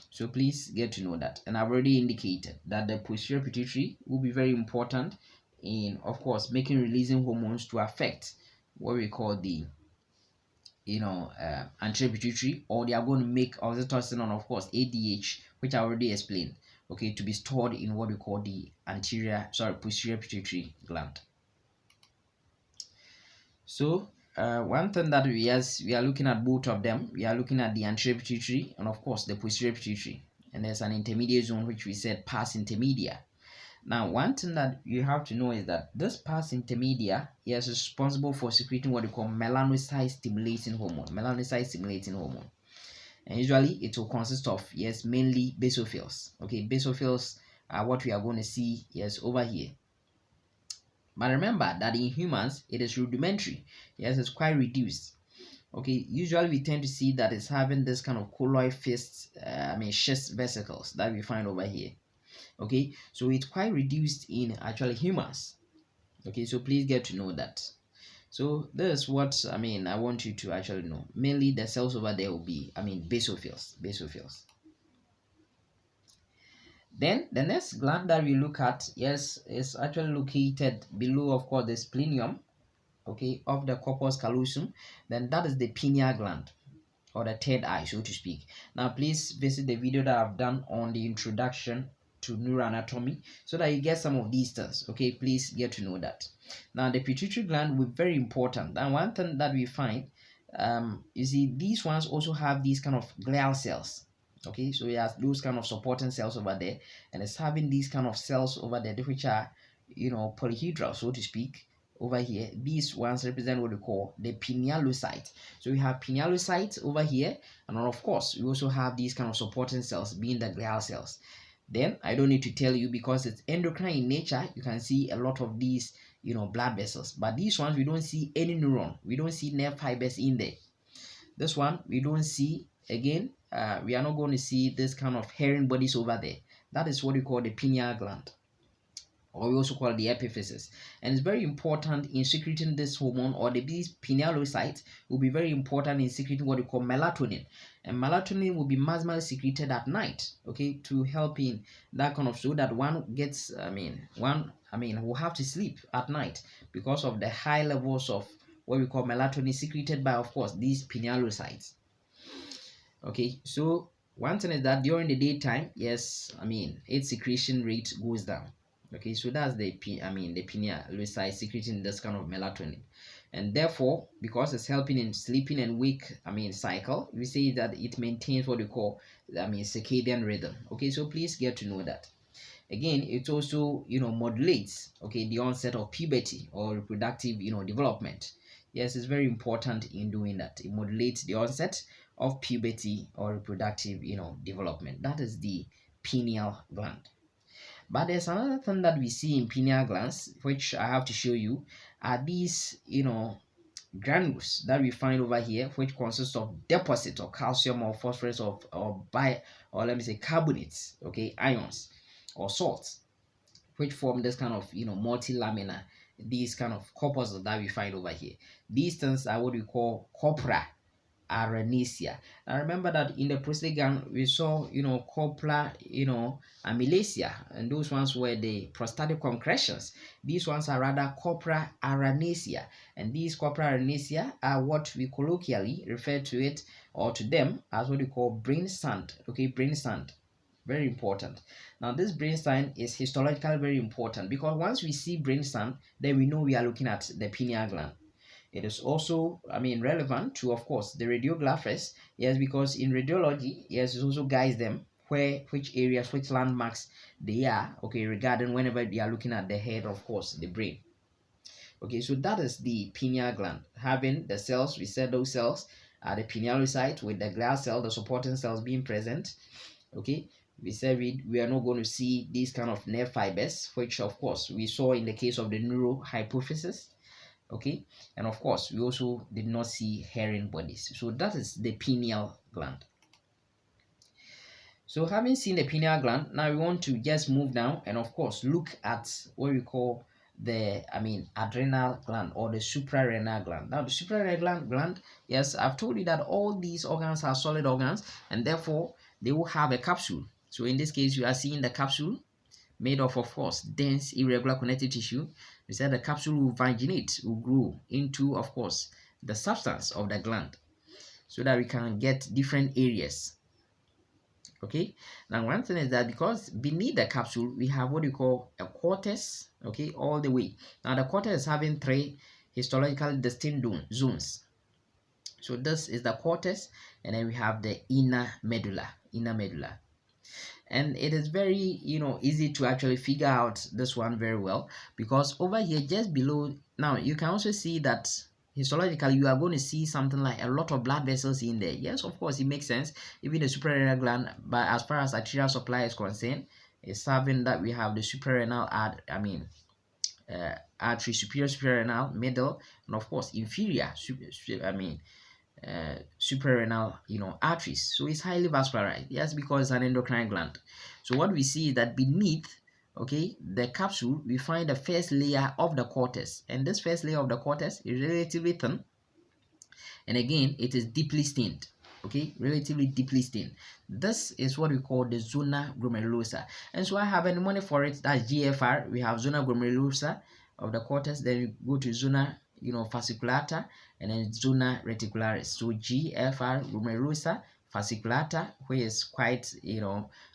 so please get to know that. And I've already indicated that the posterior pituitary will be very important in, of course, making releasing hormones to affect what we call the anterior pituitary, or they are going to make oxytocin and of course ADH, which I already explained, okay, to be stored in what we call the posterior pituitary gland. So one thing that we are looking at both of them. We are looking at the anterior pituitary and of course the posterior pituitary, and there's an intermediate zone which we said pars intermedia. Now, one thing that you have to know is that this pars intermedia is responsible for secreting what we call melanocyte stimulating hormone. And usually it will consist of, yes, mainly basophils. Okay, basophils are what we are going to see, yes, over here. But remember that in humans it is rudimentary. Yes, it's quite reduced. Okay, usually we tend to see that it's having this kind of colloid schist vesicles that we find over here. Okay, so it's quite reduced in actually humans. Okay, so please get to know that. So this is what I want you to actually know. Mainly the cells over there will be basophils. Then the next gland that we look at, yes, is actually located below, of course, the splenium, okay, of the corpus callosum. Then that is the pineal gland, or the third eye, so to speak. Now please visit the video that I've done on the introduction to neuroanatomy so that you get some of these things. Okay, please get to know that. Now the pituitary gland will be very important, and one thing that we find, you see, these ones also have these kind of glial cells. Okay, so it has those kind of supporting cells over there, and it's having these kind of cells over there which are polyhedral, so to speak. Over here, these ones represent what we call the pinealocyte. So we have pinealocytes over here, and of course we also have these kind of supporting cells being the glial cells. Then I don't need to tell you, because it's endocrine in nature, you can see a lot of these blood vessels, but these ones we don't see any neuron, we don't see nerve fibers in there. This one we don't see. Again, we are not going to see this kind of herring bodies over there. That is what we call the pineal gland, or we also call it the epiphysis, and it's very important in secreting this hormone, or these pinealocytes will be very important in secreting what we call melatonin, and melatonin will be maximally secreted at night, okay, to help in that kind of, so that one gets will have to sleep at night because of the high levels of what we call melatonin secreted by, of course, these pinealocytes. Okay, so one thing is that during the daytime, yes, its secretion rate goes down. Okay, so that's the pinealocyte secreting this kind of melatonin, and therefore, because it's helping in sleeping and wake cycle, we say that it maintains what we call circadian rhythm. Okay, so please get to know that. Again, it also modulates, okay, the onset of puberty or reproductive development. Yes, it's very important in doing that. It modulates the onset of puberty or reproductive development. That is the pineal gland. But there's another thing that we see in pineal glands, which I have to show you, are these granules that we find over here, which consist of deposits of calcium or phosphorus or let me say carbonates, okay, ions or salts, which form this kind of multilaminar, these kind of corpuscles that we find over here. These things are what we call corpora arenacea. Now remember that in the prostate gland we saw corpora amylacea, and those ones were the prostatic concretions. These ones are rather corpora arenacea, and these corpora arenacea are what we colloquially refer to it, or to them, as what we call brain sand. Okay, brain sand, very important. Now this brain sand is histologically very important, because once we see brain sand, then we know we are looking at the pineal gland. It is also, relevant to, of course, the radiographers, yes, because in radiology, yes, it also guides them which areas, which landmarks they are, okay, regarding whenever they are looking at the head, of course, the brain. Okay, so that is the pineal gland, having the cells. We said those cells are the pinealocyte, with the glial cell, the supporting cells being present. Okay, we said we are not going to see these kind of nerve fibers, which of course we saw in the case of the neurohypophysis. Okay, and of course we also did not see herring bodies. So that is the pineal gland. So having seen the pineal gland, now we want to just move down and of course look at what we call the adrenal gland, or the suprarenal gland. Now the suprarenal gland, yes, I've told you that all these organs are solid organs, and therefore they will have a capsule. So in this case, you are seeing the capsule made of course, dense, irregular connective tissue. We said the capsule will vaginate, will grow into, of course, the substance of the gland so that we can get different areas. Okay, now one thing is that because beneath the capsule we have what we call a cortex, okay, all the way. Now the cortex is having three histologically distinct zones. So this is the cortex, and then we have the inner medulla. And it is very easy to actually figure out this one very well, because over here just below, now you can also see that histologically you are going to see something like a lot of blood vessels in there. Yes, of course, it makes sense, even the suprarenal gland, but as far as arterial supply is concerned, it's having that we have the suprarenal artery, superior renal, middle, and of course inferior suprarenal arteries. So it's highly vascularized. Yes, because it's an endocrine gland. So what we see is that beneath, okay, the capsule, we find the first layer of the cortex, and this first layer of the cortex is relatively thin, and again it is deeply stained. Okay, relatively deeply stained. This is what we call the zona glomerulosa, and so I have a mnemonic for it. That's GFR. We have zona glomerulosa of the cortex, then we go to zona fasciculata, and then zona reticularis. So GFR, glomerulosa, fasciculata, which is quite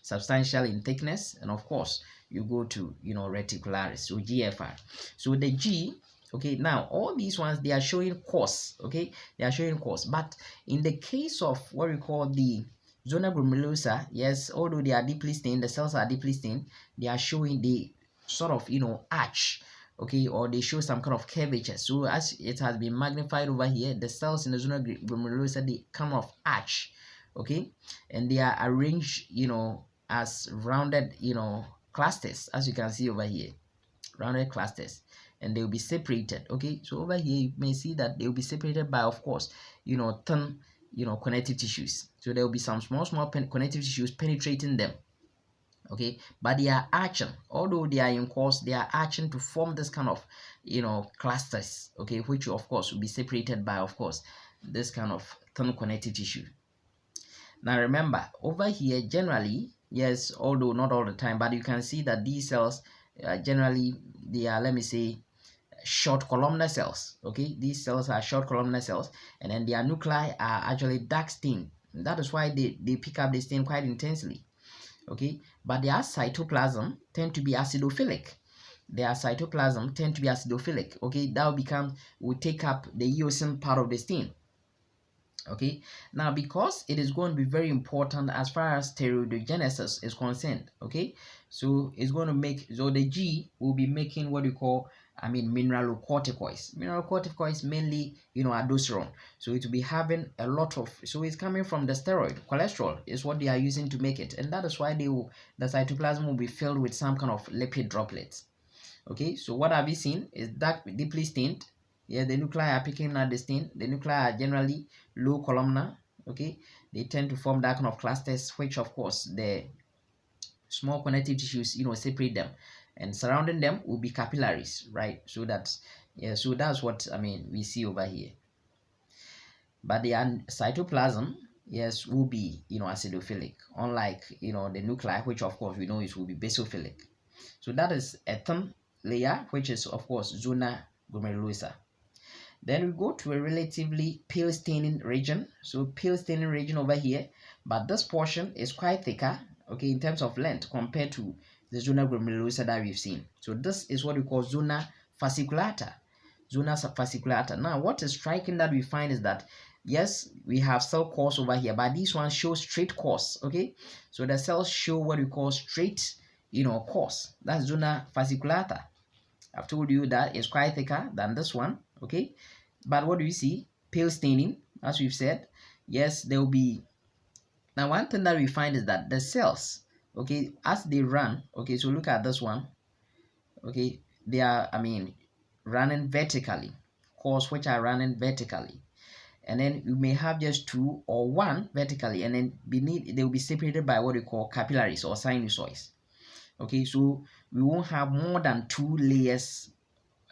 substantial in thickness, and of course you go to reticularis. So GFR. So the G, okay, now all these ones, they are showing course. Okay, they are showing course, but in the case of what we call the zona glomerulosa, yes, although they are deeply stained, the cells are deeply stained, they are showing the sort of arch, okay, or they show some kind of curvature. So as it has been magnified over here, the cells in the zona glomerulosa, they kind of arch, okay, and they are arranged as rounded clusters, as you can see over here, rounded clusters, and they will be separated. Okay, so over here you may see that they will be separated by, of course, thin connective tissues. So there will be some small connective tissues penetrating them. Okay, but they are arching, although they are in course, they are arching to form this kind of clusters, okay, which of course will be separated by, of course, this kind of thin connective tissue. Now remember, over here generally, yes, although not all the time, but you can see that these cells generally, they are, let me say, short columnar cells. Okay, these cells are short columnar cells, and then their nuclei are actually dark stained. That is why they pick up the stain quite intensely. Okay, but their cytoplasm tend to be acidophilic. Okay, that will take up the eosin part of the stain. Okay, now because it is going to be very important as far as steroidogenesis is concerned. Okay, so it's going to make, so the G will be making what you call mineralocorticoids. Mineralocorticoids mainly aldosterone. So it will be having a lot of, so it's coming from the steroid. Cholesterol is what they are using to make it, and that is why the cytoplasm will be filled with some kind of lipid droplets. Okay, so what have we seen is that deeply stained. Yeah, the nuclei are picking up the stain. The nuclei are generally low columnar. Okay, they tend to form that kind of clusters, which of course the small connective tissues separate them, and surrounding them will be capillaries, right? So that's what we see over here. But the cytoplasm, yes, will be acidophilic, unlike the nuclei, which of course we know will be basophilic. So that is a thin layer, which is of course zona glomerulosa. Then we go to a relatively pale staining region. So pale staining region over here, but this portion is quite thicker, okay, in terms of length compared to the zona glomerulosa that we've seen. So this is what we call zona fasciculata. Zona fasciculata. Now, what is striking that we find is that, yes, we have cell course over here, but these ones show straight course, okay? So the cells show what we call straight, course. That's zona fasciculata. I've told you that it's quite thicker than this one, okay? But what do you see? Pale staining, as we've said. Yes, there will be. Now, one thing that we find is that the cells, okay, as they run, okay, so look at this one, okay, they are, running vertically, course which are running vertically. And then you may have just two or one vertically, and then beneath they will be separated by what we call capillaries or sinusoids. Okay, so we won't have more than two layers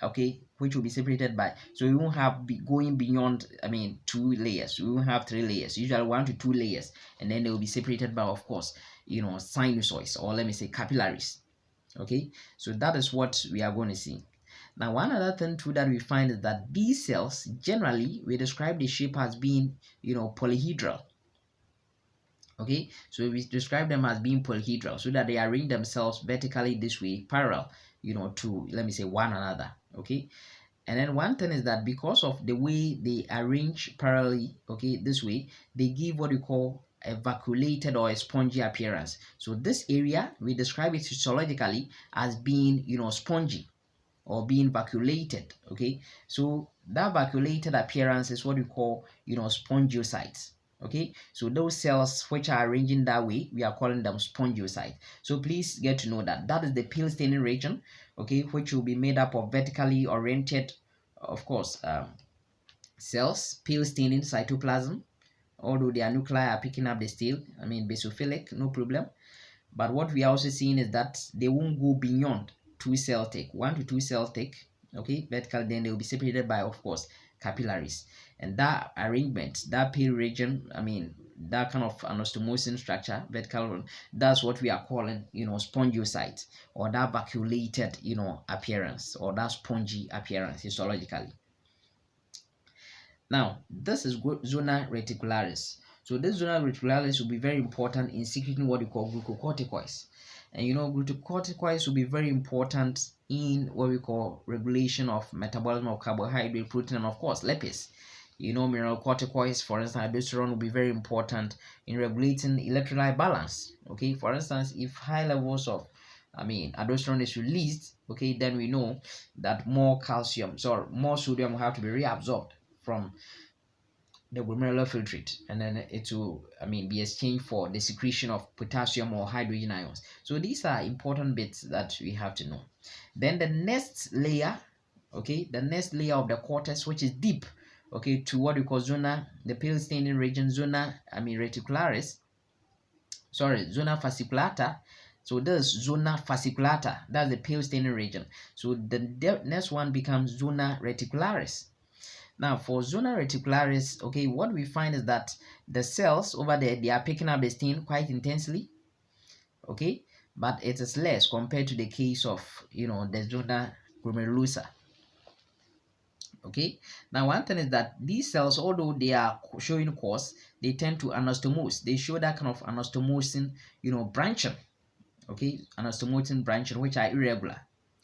okay, which will be separated by, so we won't have going beyond, I mean, 2 layers. We won't have 3 layers, usually 1 to 2 layers, and then they will be separated by, of course, sinusoids, or let me say capillaries. Okay, so that is what we are going to see. Now, one other thing too that we find is that these cells, generally we describe the shape as being polyhedral. Okay, so we describe them as being polyhedral, so that they arrange themselves vertically this way, parallel, to, let me say, one another. Okay, and then one thing is that because of the way they arrange parallelly, okay, this way, they give what we call a vacuolated or a spongy appearance. So this area, we describe it histologically as being, spongy or being vacuolated. Okay, so that vacuolated appearance is what we call, spongiocytes. Okay, so those cells which are arranging that way, we are calling them spongiocytes. So please get to know that that is the pale staining region, okay, which will be made up of vertically oriented, of course, cells, pale staining cytoplasm, although their nuclei are picking up the stale, I mean basophilic, no problem. But what we are also seeing is that they won't go beyond 2 cell thick, 1 to 2 cell thick, okay, vertical. Then they will be separated by, of course, capillaries. And that arrangement, that pale region, I mean, that kind of anastomosing structure, vertical, that's what we are calling, spongiocyte, or that vacuolated, appearance, or that spongy appearance histologically. Now, this is zona reticularis. So this zona reticularis will be very important in secreting what we call glucocorticoids. And glucocorticoids will be very important in what we call regulation of metabolism of carbohydrate, protein, and of course lipids. Mineralocorticoids, for instance, aldosterone will be very important in regulating electrolyte balance. Okay, for instance, if high levels of aldosterone is released, okay, then we know that more sodium will have to be reabsorbed from the glomerular filtrate, and then it will be exchanged for the secretion of potassium or hydrogen ions. So these are important bits that we have to know. Then the next layer, okay, the next layer of the cortex, which is deep, okay, to what we call zona, the pale staining region, zona reticularis, zona fasciculata. So this zona fasciculata, that's the pale staining region. So the next one becomes zona reticularis. Now, for zona reticularis, okay, what we find is that the cells over there, they are picking up the stain quite intensely, okay, but it is less compared to the case of, the zona glomerulosa. Okay, now one thing is that these cells, although they are showing course, they tend to anastomose. They show that kind of anastomosing, branching, okay, anastomosing branching, which are irregular.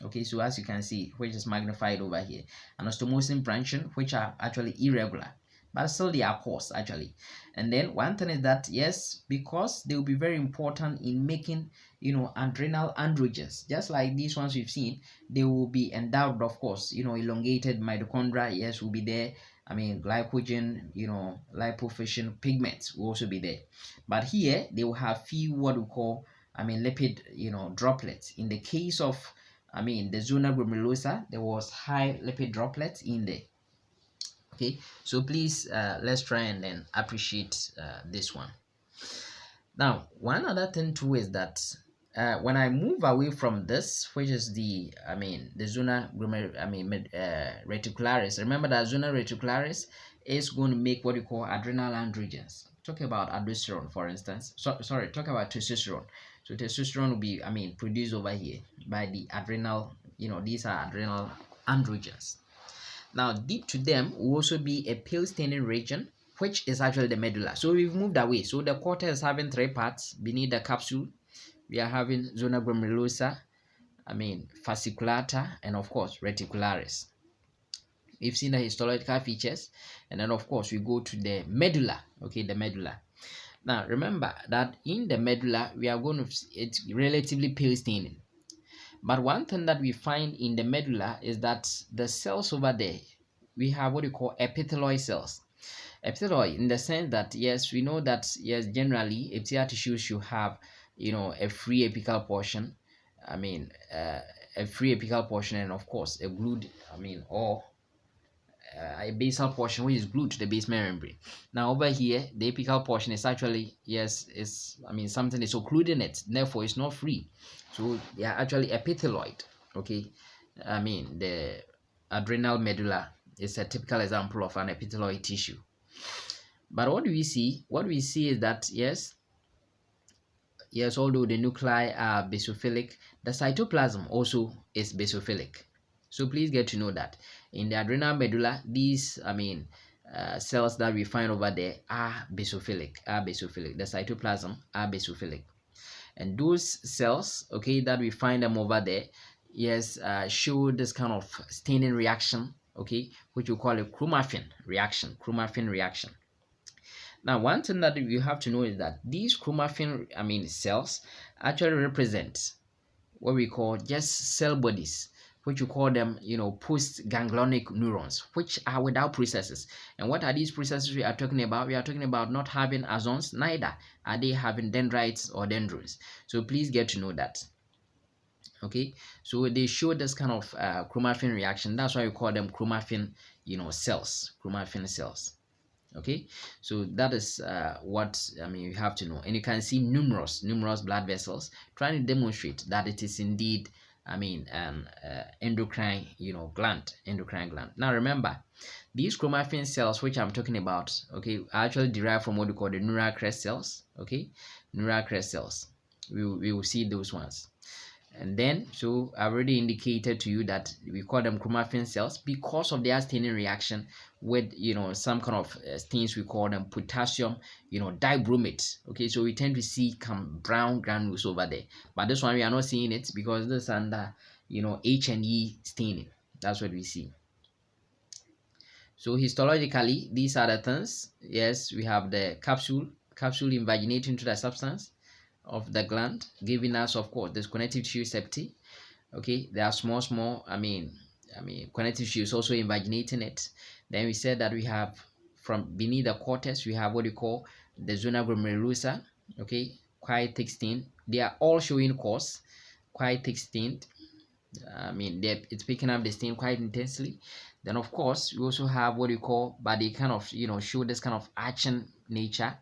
Okay, so as you can see, which is magnified over here, anastomosing branching, which are actually irregular, but still they are coarse actually. And then one thing is that, yes, because they will be very important in making, adrenal androgens, just like these ones we've seen, they will be endowed, of course, elongated mitochondria, yes, will be there. Glycogen, lipofuscin pigments will also be there. But here they will have few what we call, lipid, droplets. In the case of, the zona glomerulosa, there was high lipid droplets in there. Okay, so please, let's try and then appreciate this one. Now, one other thing too is that when I move away from this, which is the zona reticularis. Remember that zona reticularis is going to make what you call adrenal androgens. Talk about aldosterone, for instance. Talk about testosterone. So testosterone will be produced over here by the adrenal. These are adrenal androgens. Now, deep to them will also be a pale staining region, which is actually the medulla. So we've moved away. So the cortex is having 3 parts beneath the capsule. We are having zona glomerulosa, fasciculata, and of course reticularis. We've seen the histological features, and then of course we go to the medulla. Okay, the medulla. Now remember that in the medulla we are going to, it's relatively pale staining. But one thing that we find in the medulla is that the cells over there, we have what we call epithelioid cells. Epithelioid, in the sense that, yes, we know that, yes, generally epithelial tissue should have, a free apical portion, a free apical portion, and of course a glued, or a basal portion which is glued to the basement membrane. Now over here, the apical portion is actually, yes, is something is occluding it, therefore it's not free. So they are actually epithelioid. Okay, the adrenal medulla is a typical example of an epithelioid tissue. But what do we see? What we see is that yes, although the nuclei are basophilic, the cytoplasm also is basophilic. So please get to know that in the adrenal medulla, these cells that we find over there are basophilic. The cytoplasm are basophilic, and those cells, okay, that we find them over there, yes, show this kind of staining reaction, okay, which we call a chromaffin reaction. Now, one thing that you have to know is that these chromaffin cells actually represent what we call just cell bodies, which you call them, post-ganglionic neurons, which are without processes. And what are these processes we are talking about? We are talking about not having axons, neither are they having dendrites or dendrons. So please get to know that. Okay, so they show this kind of chromaffin reaction. That's why we call them chromaffin, chromaffin cells. Okay, so that is what you have to know. And you can see numerous blood vessels trying to demonstrate that it is indeed an endocrine gland. Now remember, these chromaffin cells which I'm talking about, okay, are actually derived from what we call the neural crest cells. Okay, neural crest cells, we will see those ones. And then, so I already indicated to you that we call them chromaffin cells because of their staining reaction with some kind of stains. We call them potassium dibromate. Okay, so we tend to see brown granules over there, but this one we are not seeing it because this is under H&E staining. That's what we see. So histologically, these are the things. Yes, we have the capsule invaginating into the substance of the gland, giving us, of course, this connective tissue septi. Okay, there are small connective tissues also invaginating it. Then we said that we have from beneath the cortex, we have what we call the zona glomerulosa. Okay, quite thick stain. They are all showing cause, quite thick stain. It's picking up the stain quite intensely. Then of course we also have what we call, but they kind of show this kind of arching nature.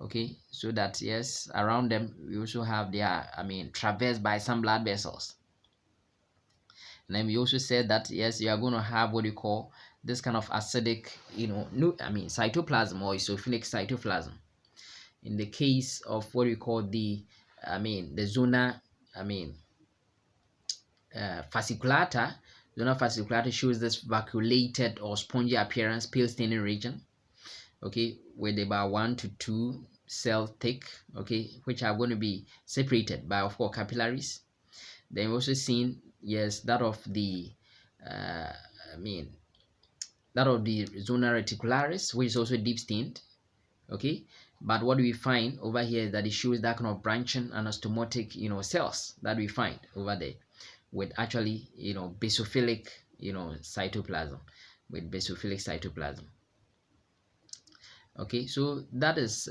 Okay, so that yes, around them we also have their traversed by some blood vessels. And then we also said that yes, you are going to have what you call this kind of acidic cytoplasm or basophilic cytoplasm. In the case of what we call the zona fasciculata, zona fasciculata shows this vacuolated or spongy appearance, pale staining region, okay, with about 1 to 2 cell thick, okay, which are going to be separated by, of course, capillaries. Then we also seen yes that of the zona reticularis, which is also deep stained. Okay, but what we find over here is that it shows that kind of branching anastomotic cells that we find over there with actually basophilic cytoplasm, Okay, so that is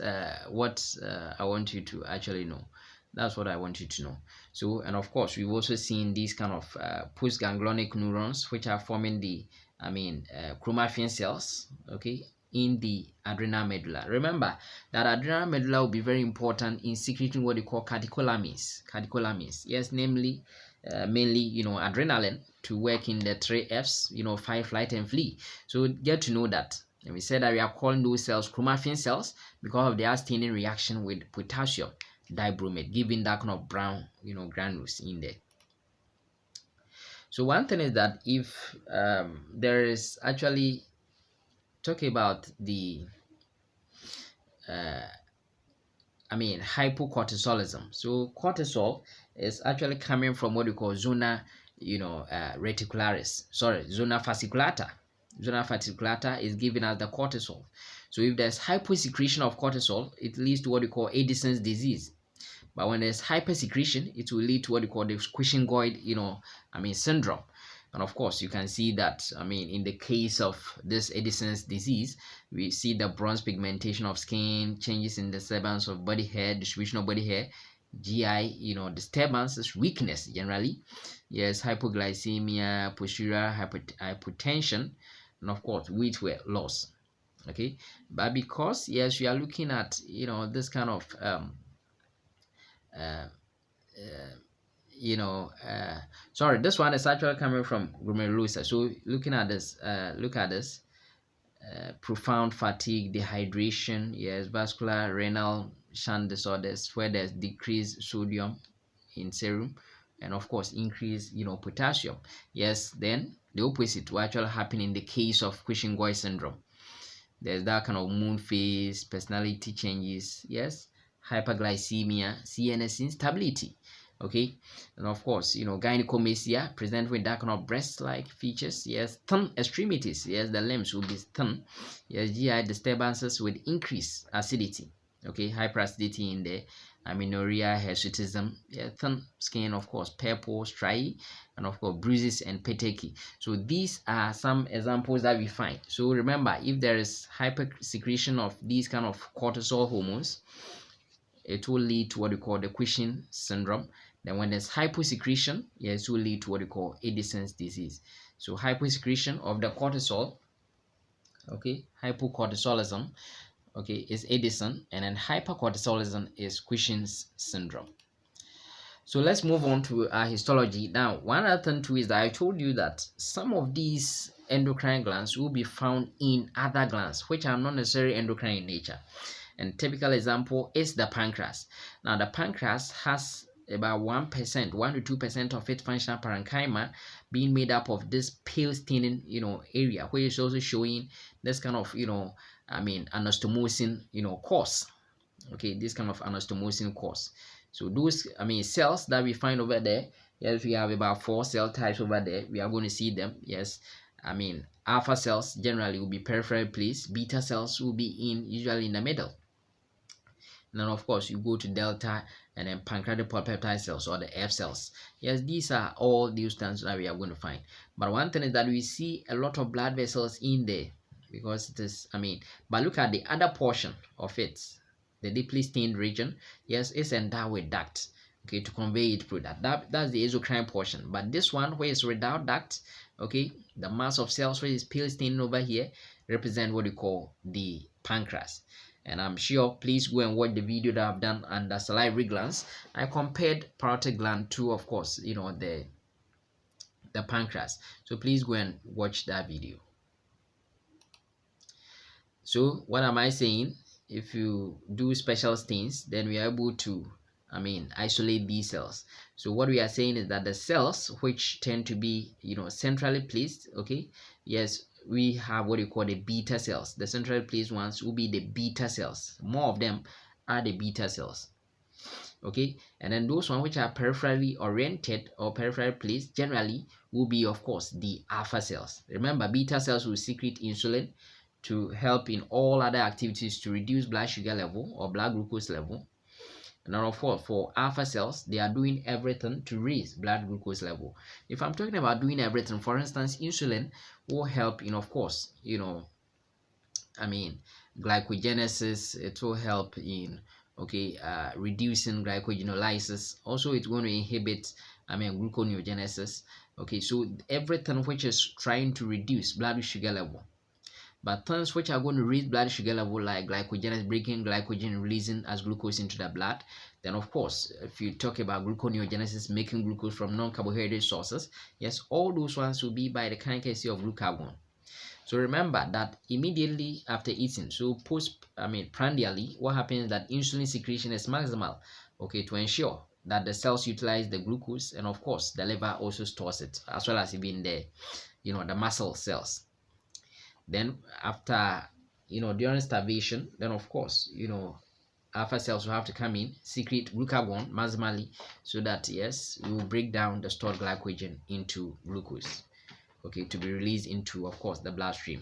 what I want you to actually know. That's what I want you to know. So, and of course, we've also seen these kind of postganglionic neurons, which are forming the chromaffin cells, okay, in the adrenal medulla. Remember that adrenal medulla will be very important in secreting what they call catecholamines. Yes, namely, mainly adrenaline to work in the 3 F's, fight, flight, and flee. So get to know that. And we said that we are calling those cells chromaffin cells because of their staining reaction with potassium dibromate, giving that kind of brown granules in there. So one thing is that if there is actually talking about the hypocortisolism. So cortisol is actually coming from what we call zona reticularis. Zona fasciculata. Zona fasciculata is giving us the cortisol. So if there's hyposecretion of cortisol, it leads to what we call Addison's disease. But when there's hypersecretion, it will lead to what we call the Cushingoid, syndrome. And of course, you can see that, in the case of this Addison's disease, we see the bronze pigmentation of skin, changes in the disturbance of body hair, distribution of body hair, GI, disturbances, weakness generally. Yes, hypoglycemia, postural hypotension, and of course, weight loss. Okay, but because yes, we are looking at this kind of sorry, this one is actually coming from glomerulosa. So looking at this, look at this. Profound fatigue, dehydration, yes, vascular renal shunt disorders where there's decreased sodium in serum, and of course increase potassium. Yes, then the opposite will actually happen in the case of Cushing-Goy syndrome. There's that kind of moon phase, personality changes, yes, hyperglycemia, CNS instability. Okay, and of course, gynecomastia present with that kind of breast-like features. Yes, thin extremities. Yes, the limbs will be thin. Yes, GI disturbances with increased acidity. Okay, hyperacidity in the amenorrhea, hirsutism. Yeah, thin skin, of course, purple, striae, and of course bruises and petechiae. So these are some examples that we find. So remember, if there is hypersecretion of these kind of cortisol hormones, it will lead to what we call the Cushing syndrome. Then when there's hyposecretion, yes, it will lead to what we call Addison's disease. So hyposecretion of the cortisol, okay, hypocortisolism, okay, is Addison, and then hypercortisolism is Cushing's syndrome. So let's move on to our histology. Now, one other thing too is that I told you that some of these endocrine glands will be found in other glands, which are not necessarily endocrine in nature. And typical example is the pancreas. Now, the pancreas has about 1%, 1 to 2% of its functional parenchyma being made up of this pale staining, area, which is also showing this kind of, anastomosis, course. Okay, this kind of anastomosis course. So those, cells that we find over there, yes, we have about 4 cell types over there. We are going to see them. Yes, alpha cells generally will be peripheral placed. Beta cells will be usually in the middle. And then of course you go to delta and then pancreatic polypeptide cells, or the F cells. Yes, these are all these things that we are going to find. But one thing is that we see a lot of blood vessels in there because it is, but look at the other portion of it, the deeply stained region. Yes, it's endowed with duct, okay, to convey it through that's the exocrine portion. But this one where it's without duct, okay, the mass of cells where it's pale staining over here represent what we call the pancreas. And I'm sure, please go and watch the video that I've done under salivary glands. I compared parotid gland to, of course, the pancreas. So please go and watch that video. So what am I saying? If you do special stains, then we are able to isolate these cells. So what we are saying is that the cells which tend to be centrally placed, okay, yes, we have what you call the beta cells. The centrally placed ones will be the beta cells. More of them are the beta cells, okay, and then those ones which are peripherally oriented or peripherally placed generally will be, of course, the alpha cells. Remember, beta cells will secrete insulin to help in all other activities to reduce blood sugar level or blood glucose level. And then of course, for alpha cells, they are doing everything to raise blood glucose level. If I'm talking about doing everything, for instance, insulin will help in, of course, glycogenesis. It will help in, okay, reducing glycogenolysis. Also, it's going to inhibit, gluconeogenesis. Okay, so everything which is trying to reduce blood sugar level. But things which are going to raise blood sugar level, like glycogenesis, breaking glycogen, releasing as glucose into the blood. Then of course, if you talk about gluconeogenesis, making glucose from non-carbohydrate sources, yes, all those ones will be by the kinase of glucagon. So remember that immediately after eating, so prandially, what happens is that insulin secretion is maximal, okay, to ensure that the cells utilize the glucose, and of course the liver also stores it, as well as even the the muscle cells. Then after, during starvation, then of course, alpha cells will have to come in, secrete glucagon maximally, so that, yes, you will break down the stored glycogen into glucose, okay, to be released into, of course, the bloodstream.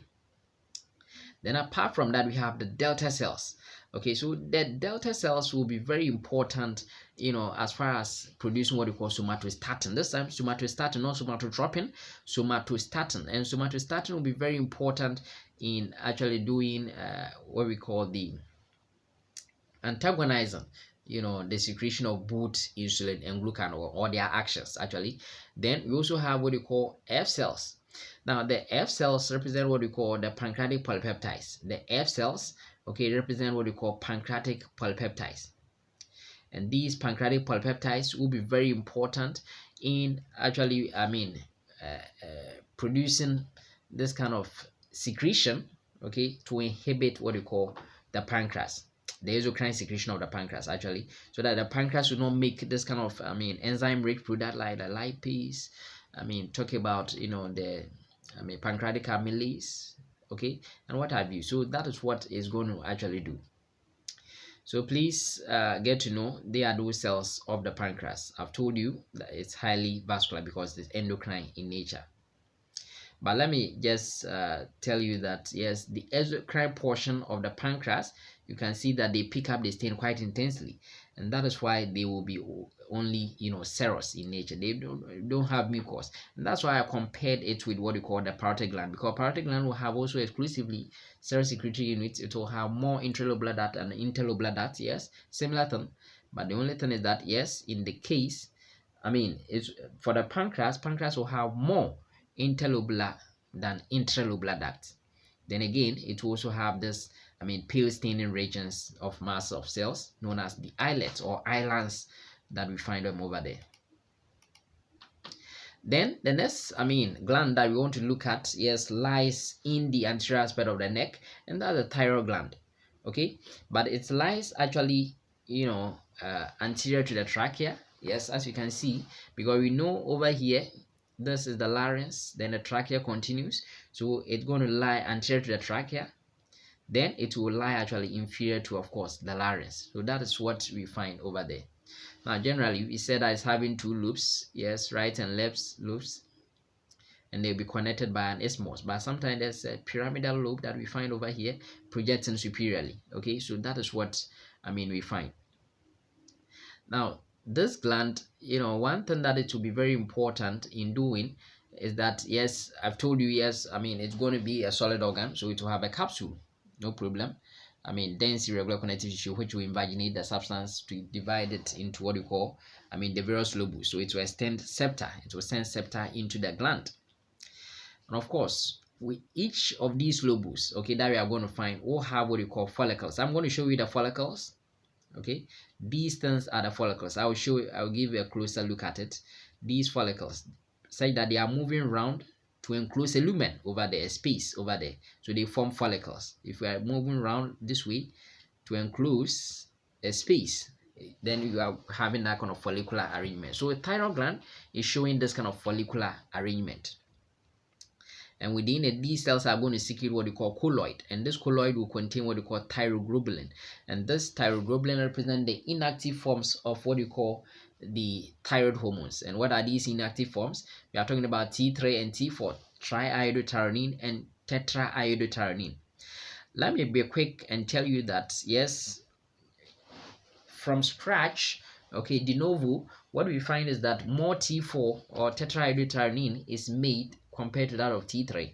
Then apart from that, we have the delta cells. Okay, so the delta cells will be very important, as far as producing what we call somatostatin. This time, somatostatin, not somatotropin, somatostatin. And somatostatin will be very important in actually doing what we call the antagonizing, the secretion of both insulin and glucagon, or their actions, actually. Then we also have what we call F cells. Now, the F cells represent what we call the pancreatic polypeptides. The F cells, okay, represent what we call pancreatic polypeptides. And these pancreatic polypeptides will be very important in actually producing this kind of secretion, okay, to inhibit what you call the pancreas, the exocrine secretion of the pancreas actually, so that the pancreas will not make this kind of enzyme rich product like the lipase, talk about the pancreatic amylase, okay, and what have you. So that is what is going to actually do. So please get to know they are those cells of the pancreas. I've told you that it's highly vascular because it's endocrine in nature. But let me just tell you that yes, the exocrine portion of the pancreas, you can see that they pick up the stain quite intensely, and that is why they will be only serous in nature. They don't have mucus, and that's why I compared it with what you call the parotid gland, because parotid gland will have also exclusively serous secretory units. It will have more intralobular duct and interlobular duct. Yes, similar thing, but the only thing is that yes, in the case, it's for the pancreas will have more interlobular than intralobular duct. Then again, it will also have this pale staining regions of mass of cells known as the islets or islands that we find them over there. Then the next gland that we want to look at, yes, lies in the anterior aspect of the neck, and that's the thyroid gland, okay, but it lies actually anterior to the trachea. Yes, as you can see, because we know over here this is the larynx, then the trachea continues, so it's going to lie anterior to the trachea, then it will lie actually inferior to, of course, the larynx. So that is what we find over there. Now generally we said that it's having two lobes, yes, right and left lobes, and they'll be connected by an isthmus, but sometimes there's a pyramidal lobe that we find over here projecting superiorly, okay. So that is what we find. Now this gland, one thing that it will be very important in doing is that yes, I've told you, yes, it's going to be a solid organ, so it will have a capsule, no problem. Dense irregular connective tissue which will invaginate the substance to divide it into what you call the various lobules. So it will extend septa, it will send septa into the gland, and of course with each of these lobules, okay, that we are going to find will have what you call follicles. I'm going to show you the follicles, okay. These things are the follicles. I'll give you a closer look at it. These follicles, such that they are moving around to enclose a lumen over there, a space over there, so they form follicles. If we are moving around this way to enclose a space, then you are having that kind of follicular arrangement. So a thyroid gland is showing this kind of follicular arrangement, and within it, these cells are going to secrete what we call colloid, and this colloid will contain what we call thyroglobulin, and this thyroglobulin represents the inactive forms of what we call the thyroid hormones. And what are these inactive forms? We are talking about T3 and T4, triiodothyronine and tetraiodothyronine. Let me be quick and tell you that yes, from scratch, okay, de novo, what we find is that more T4 or tetraiodothyronine is made compared to that of T3,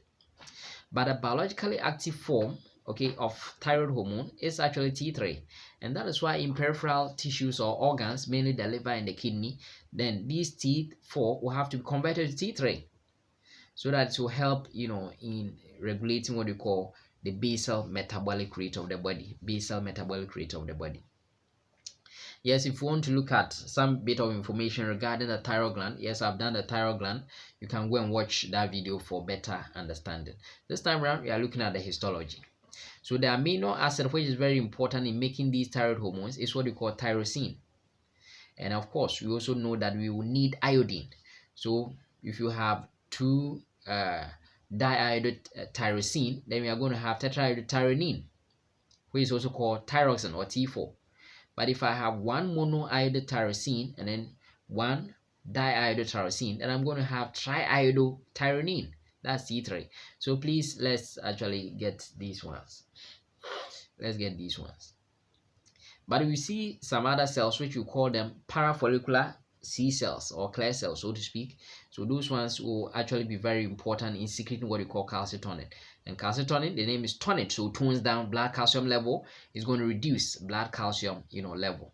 but a biologically active form, okay, of thyroid hormone is actually T3, and that is why in peripheral tissues or organs, mainly the liver and the kidney, then these T4 will have to be converted to T3, so that it will help in regulating what we call the basal metabolic rate of the body. Yes, if you want to look at some bit of information regarding the thyroid gland, yes, I've done the thyroid gland. You can go and watch that video for better understanding. This time around, we are looking at the histology. So the amino acid, which is very important in making these thyroid hormones, is what we call tyrosine. And of course, we also know that we will need iodine. So if you have two diiodotyrosine, then we are going to have tetraiodothyronine, which is also called thyroxine or T4. But if I have one monoiodotyrosine and then one diiodotyrosine, then I'm going to have triiodothyronine. That's T3. So please, let's actually get these ones. Let's get these ones. But we see some other cells which we call them parafollicular C cells or clear cells, so to speak. So those ones will actually be very important in secreting what we call calcitonin. And calcitonin, the name is tonic, so tones down blood calcium level, is going to reduce blood calcium level.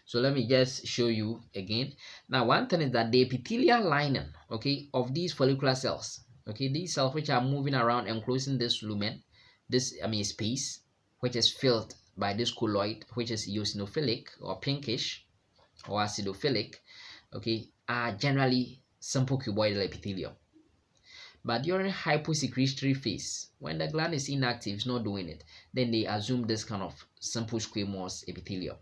So let me just show you again. Now one thing is that the epithelial lining, okay, of these follicular cells, okay, these cells which are moving around enclosing this lumen, this space which is filled by this colloid, which is eosinophilic or pinkish or acidophilic, okay, are generally simple cuboidal epithelium. But during hyposecretory phase, when the gland is inactive, it's not doing it, then they assume this kind of simple squamous epithelium.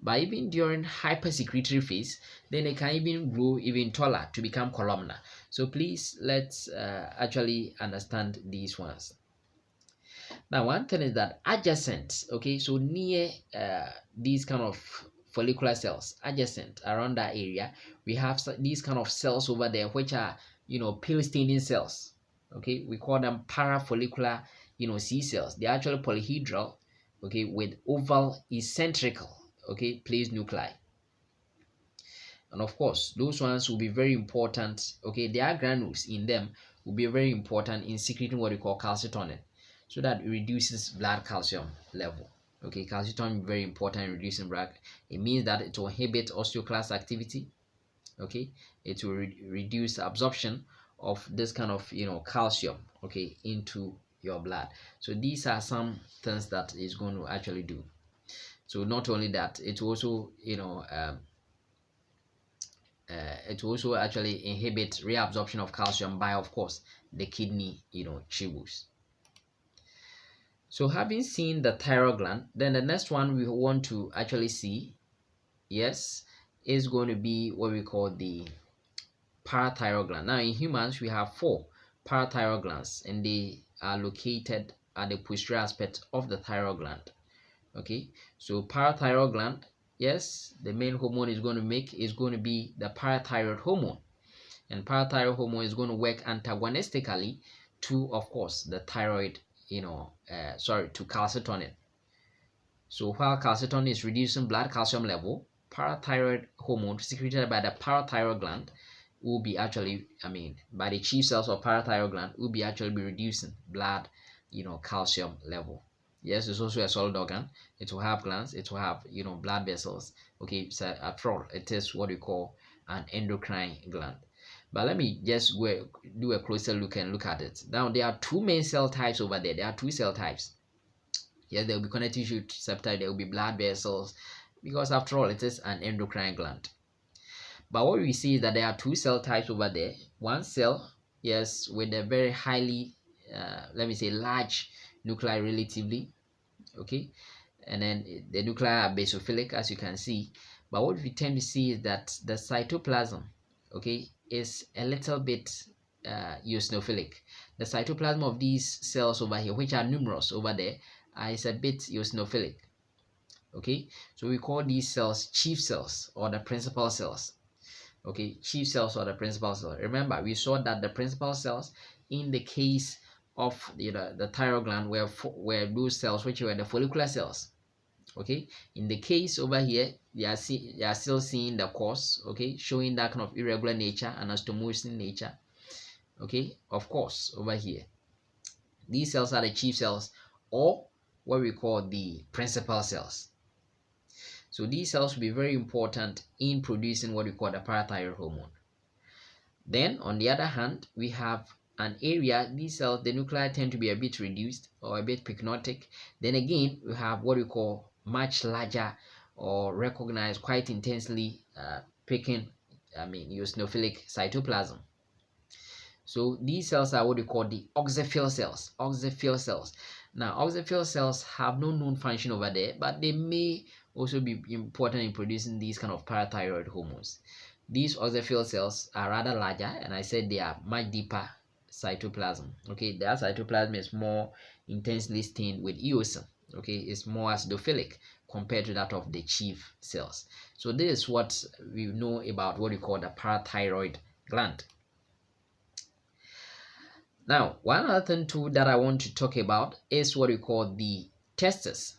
But even during hypersecretory phase, then they can even grow even taller to become columnar. So please let's actually understand these ones. Now, one thing is that adjacent, okay, so near these kind of follicular cells, adjacent around that area, we have these kind of cells over there, which are, pale staining cells. Okay, we call them parafollicular, C cells. They're actually polyhedral, okay, with oval eccentrical, okay, place nuclei. And of course, those ones will be very important. Okay, their granules in them will be very important in secreting what we call calcitonin, so that it reduces blood calcium level. Okay, calcitonin is very important in reducing blood. It means that it will inhibit osteoclast activity. Okay, it will reduce absorption of this kind of calcium, okay, into your blood. So these are some things that is going to actually do. So not only that, it also it will also actually inhibit reabsorption of calcium by, of course, the kidney tubules. So having seen the thyroid gland, then the next one we want to actually see, yes, is going to be what we call the parathyroid gland. Now in humans we have 4 parathyroid glands, and they are located at the posterior aspect of the thyroid gland. Okay, so parathyroid gland, yes, the main hormone is going to be the parathyroid hormone, and parathyroid hormone is going to work antagonistically to, of course, the thyroid, to calcitonin. So while calcitonin is reducing blood calcium level, parathyroid hormone secreted by the parathyroid gland will be actually, by the chief cells of parathyroid gland will be actually be reducing blood, calcium level. Yes, it's also a solid organ. It will have glands. It will have, blood vessels. Okay, so after all, it is what we call an endocrine gland. But let me just do a closer look and look at it. Now, there are 2 main cell types over there. There are 2 cell types. Yes, there will be connective tissue receptor. There will be blood vessels, because after all, it is an endocrine gland. But what we see is that there are 2 cell types over there. One cell, yes, with a very highly, let me say, large nuclei relatively, okay, and then the nuclei are basophilic, as you can see. But what we tend to see is that the cytoplasm, okay, is a little bit eosinophilic. The cytoplasm of these cells over here, which are numerous over there, is a bit eosinophilic. Okay, so we call these cells chief cells or the principal cells. Okay, chief cells or the principal cells. Remember, we saw that the principal cells in the case of the thyroid gland were those cells which were the follicular cells. Okay, in the case over here, they are still seeing the cause, okay, showing that kind of irregular nature and anastomosis nature. Okay, of course, over here, these cells are the chief cells, or what we call the principal cells. So these cells will be very important in producing what we call the parathyroid hormone. Then on the other hand, we have an area, these cells, the nuclei tend to be a bit reduced or a bit pycnotic. Then again, we have what we call much larger or recognized quite intensely eosinophilic cytoplasm. So these cells are what we call the oxyphil cells. Oxyphil cells. Now, oxyphil cells have no known function over there, but they may also be important in producing these kind of parathyroid hormones. These oxyphil cells are rather larger, and I said they are much deeper cytoplasm. Okay, their cytoplasm is more intensely stained with eosin. Okay, it's more acidophilic compared to that of the chief cells. So this is what we know about what we call the parathyroid gland. Now, one other thing too that I want to talk about is what we call the testes.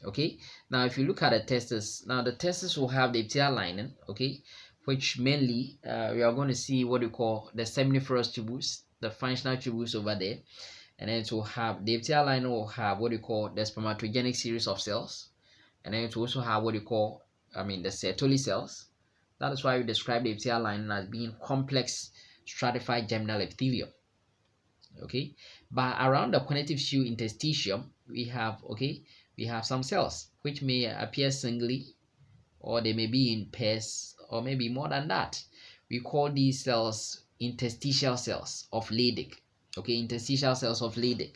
Okay, now if you look at the testes, now the testes will have the epithelial lining, okay, which mainly we are going to see what we call the seminiferous tubules, the functional tubules over there, and then it will have the epithelial lining will have what we call the spermatogenic series of cells, and then it will also have what we call the Sertoli cells. That is why we describe the epithelial lining as being complex stratified germinal epithelium. Okay, but around the connective tissue interstitium we have we have some cells which may appear singly, or they may be in pairs, or maybe more than that. We call these cells interstitial cells of Leydig. Okay, interstitial cells of Leydig.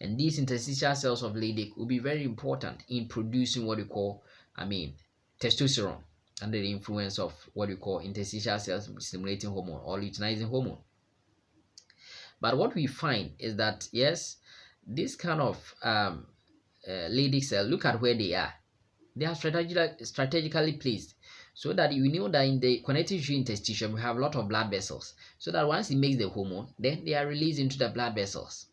And these interstitial cells of Leydig will be very important in producing what we call, testosterone under the influence of what we call interstitial cells stimulating hormone or luteinizing hormone. But what we find is that, yes, this kind of Leydig cell, look at where they are. They are strategically placed so that you know that in the connective tissue interstitium we have a lot of blood vessels, so that once it makes the hormone, then they are released into the blood vessels,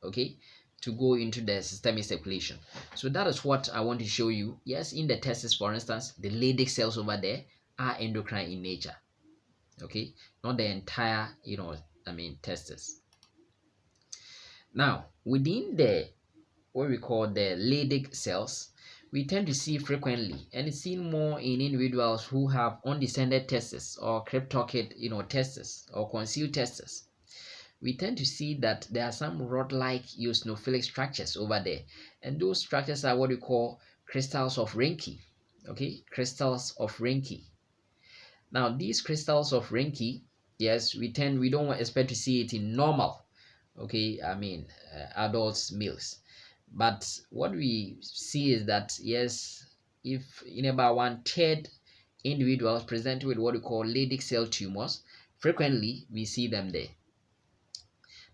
okay, to go into the systemic circulation. So that is what I want to show you. Yes, in the testes, for instance, the Leydig cells over there are endocrine in nature, okay, not the entire testes. Now within the what we call the Leydig cells, we tend to see frequently, and it's seen more in individuals who have undescended testes or cryptorchid testes or concealed testes. We tend to see that there are some rod-like eosinophilic structures over there, and those structures are what we call crystals of Reinke. Okay, crystals of Reinke. Now these crystals of Reinke, yes, we don't expect to see it in normal, okay, adults, males. But what we see is that, yes, if in about 1/3 individuals present with what we call Leydig cell tumors, frequently we see them there.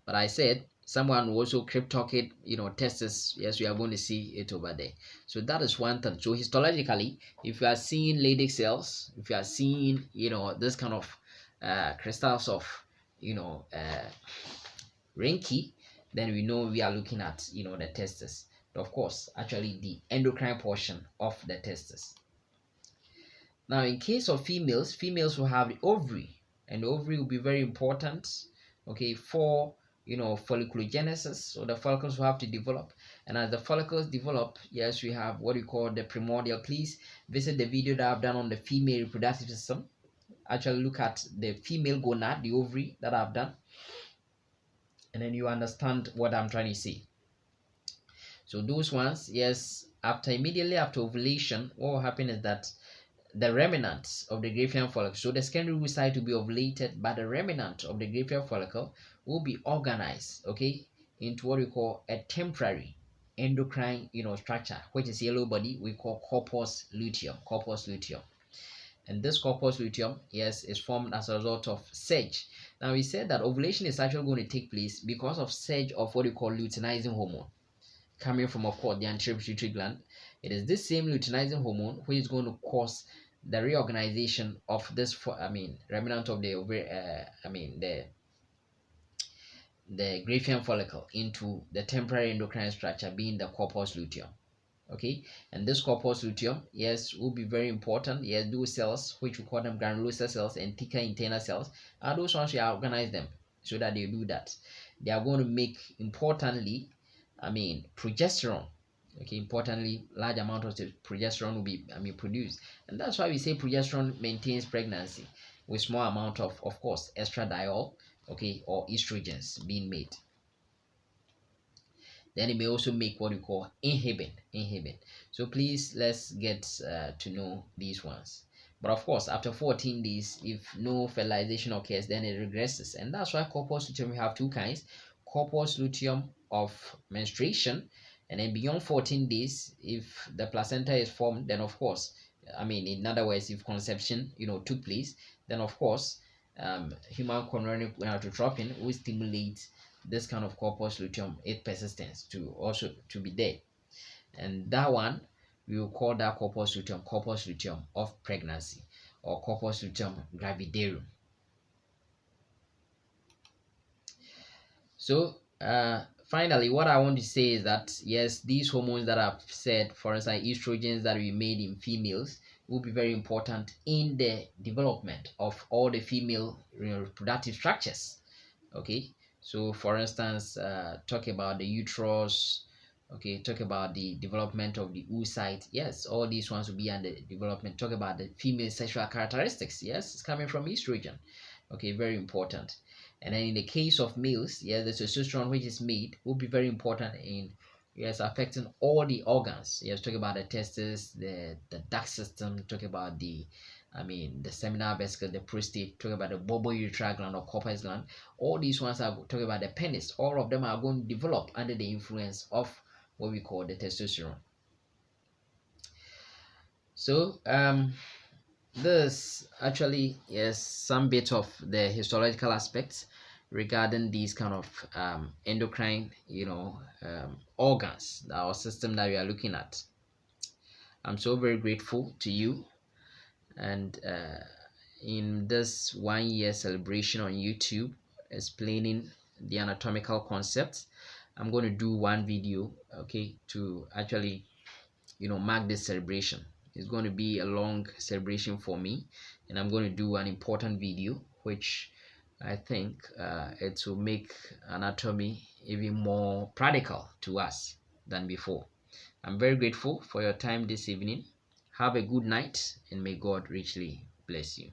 But I said someone who also cryptorchid testes, yes, we are going to see it over there. So that is one thing. So histologically, if you are seeing Leydig cells, if you are seeing this kind of crystals of Reinke, then we know we are looking at the testes. But of course, actually the endocrine portion of the testes. Now in case of females will have the ovary, and the ovary will be very important, okay, for folliculogenesis. So the follicles will have to develop, and as the follicles develop, yes, we have what we call the primordial. Please visit the video that I've done on the female reproductive system. Actually look at the female gonad, the ovary that I've done, and then you understand what I'm trying to say. So those ones, yes, immediately after ovulation, what will happen is that the remnants of the Graafian follicle, so the secondary oocyte will be ovulated, but the remnant of the Graafian follicle will be organized, okay, into what we call a temporary endocrine structure, which is yellow body, we call corpus luteum. And this corpus luteum, yes, is formed as a result of surge. Now we said that ovulation is actually going to take place because of surge of what we call luteinizing hormone coming from, of course, the anterior pituitary gland. It is this same luteinizing hormone which is going to cause the reorganization of this remnant of the the Graafian follicle into the temporary endocrine structure, being the corpus luteum. Okay, and this corpus luteum, yes, will be very important. Yes, those cells, which we call them granulosa cells and thicker internal cells, are those ones we organize them so that they do that. They are going to make, importantly, progesterone. Okay, importantly, large amount of progesterone will be produced, and that's why we say progesterone maintains pregnancy with small amount of course, estradiol, okay, or estrogens being made. Then it may also make what we call inhibin. So please, let's get to know these ones. But of course, after 14 days, if no fertilization occurs, then it regresses. And that's why corpus luteum, we have two kinds: corpus luteum of menstruation, and then beyond 14 days, if the placenta is formed, then of course, in other words, if conception took place, then of course, human chorionic gonadotropin will stimulate this kind of corpus luteum, its persistence to be there, and that one we will call that corpus luteum of pregnancy, or corpus luteum gravidarum. So finally, what I want to say is that, yes, these hormones that I've said, for instance, estrogens that we made in females, will be very important in the development of all the female reproductive structures. Okay, so for instance, talk about the uterus, okay, talk about the development of the oocyte. Yes, all these ones will be under development. Talk about the female sexual characteristics. Yes, it's coming from estrogen. Okay, very important. And then in the case of males, yes, the testosterone which is made will be very important in Yes, affecting all the organs. Yes, talking about the testes, the duct system, talking about the seminal vesicle, the prostate, talking about the bulbourethral gland or corpus gland. All these ones are talking about the penis. All of them are going to develop under the influence of what we call the testosterone. So this actually is some bit of the histological aspects regarding these kind of endocrine, organs, our system that we are looking at. I'm so very grateful to you, and in this 1 year celebration on YouTube explaining the anatomical concepts, I'm going to do one video, okay, to actually mark this celebration. It's going to be a long celebration for me, and I'm going to do an important video which I think it will make anatomy even more practical to us than before. I'm very grateful for your time this evening. Have a good night, and may God richly bless you.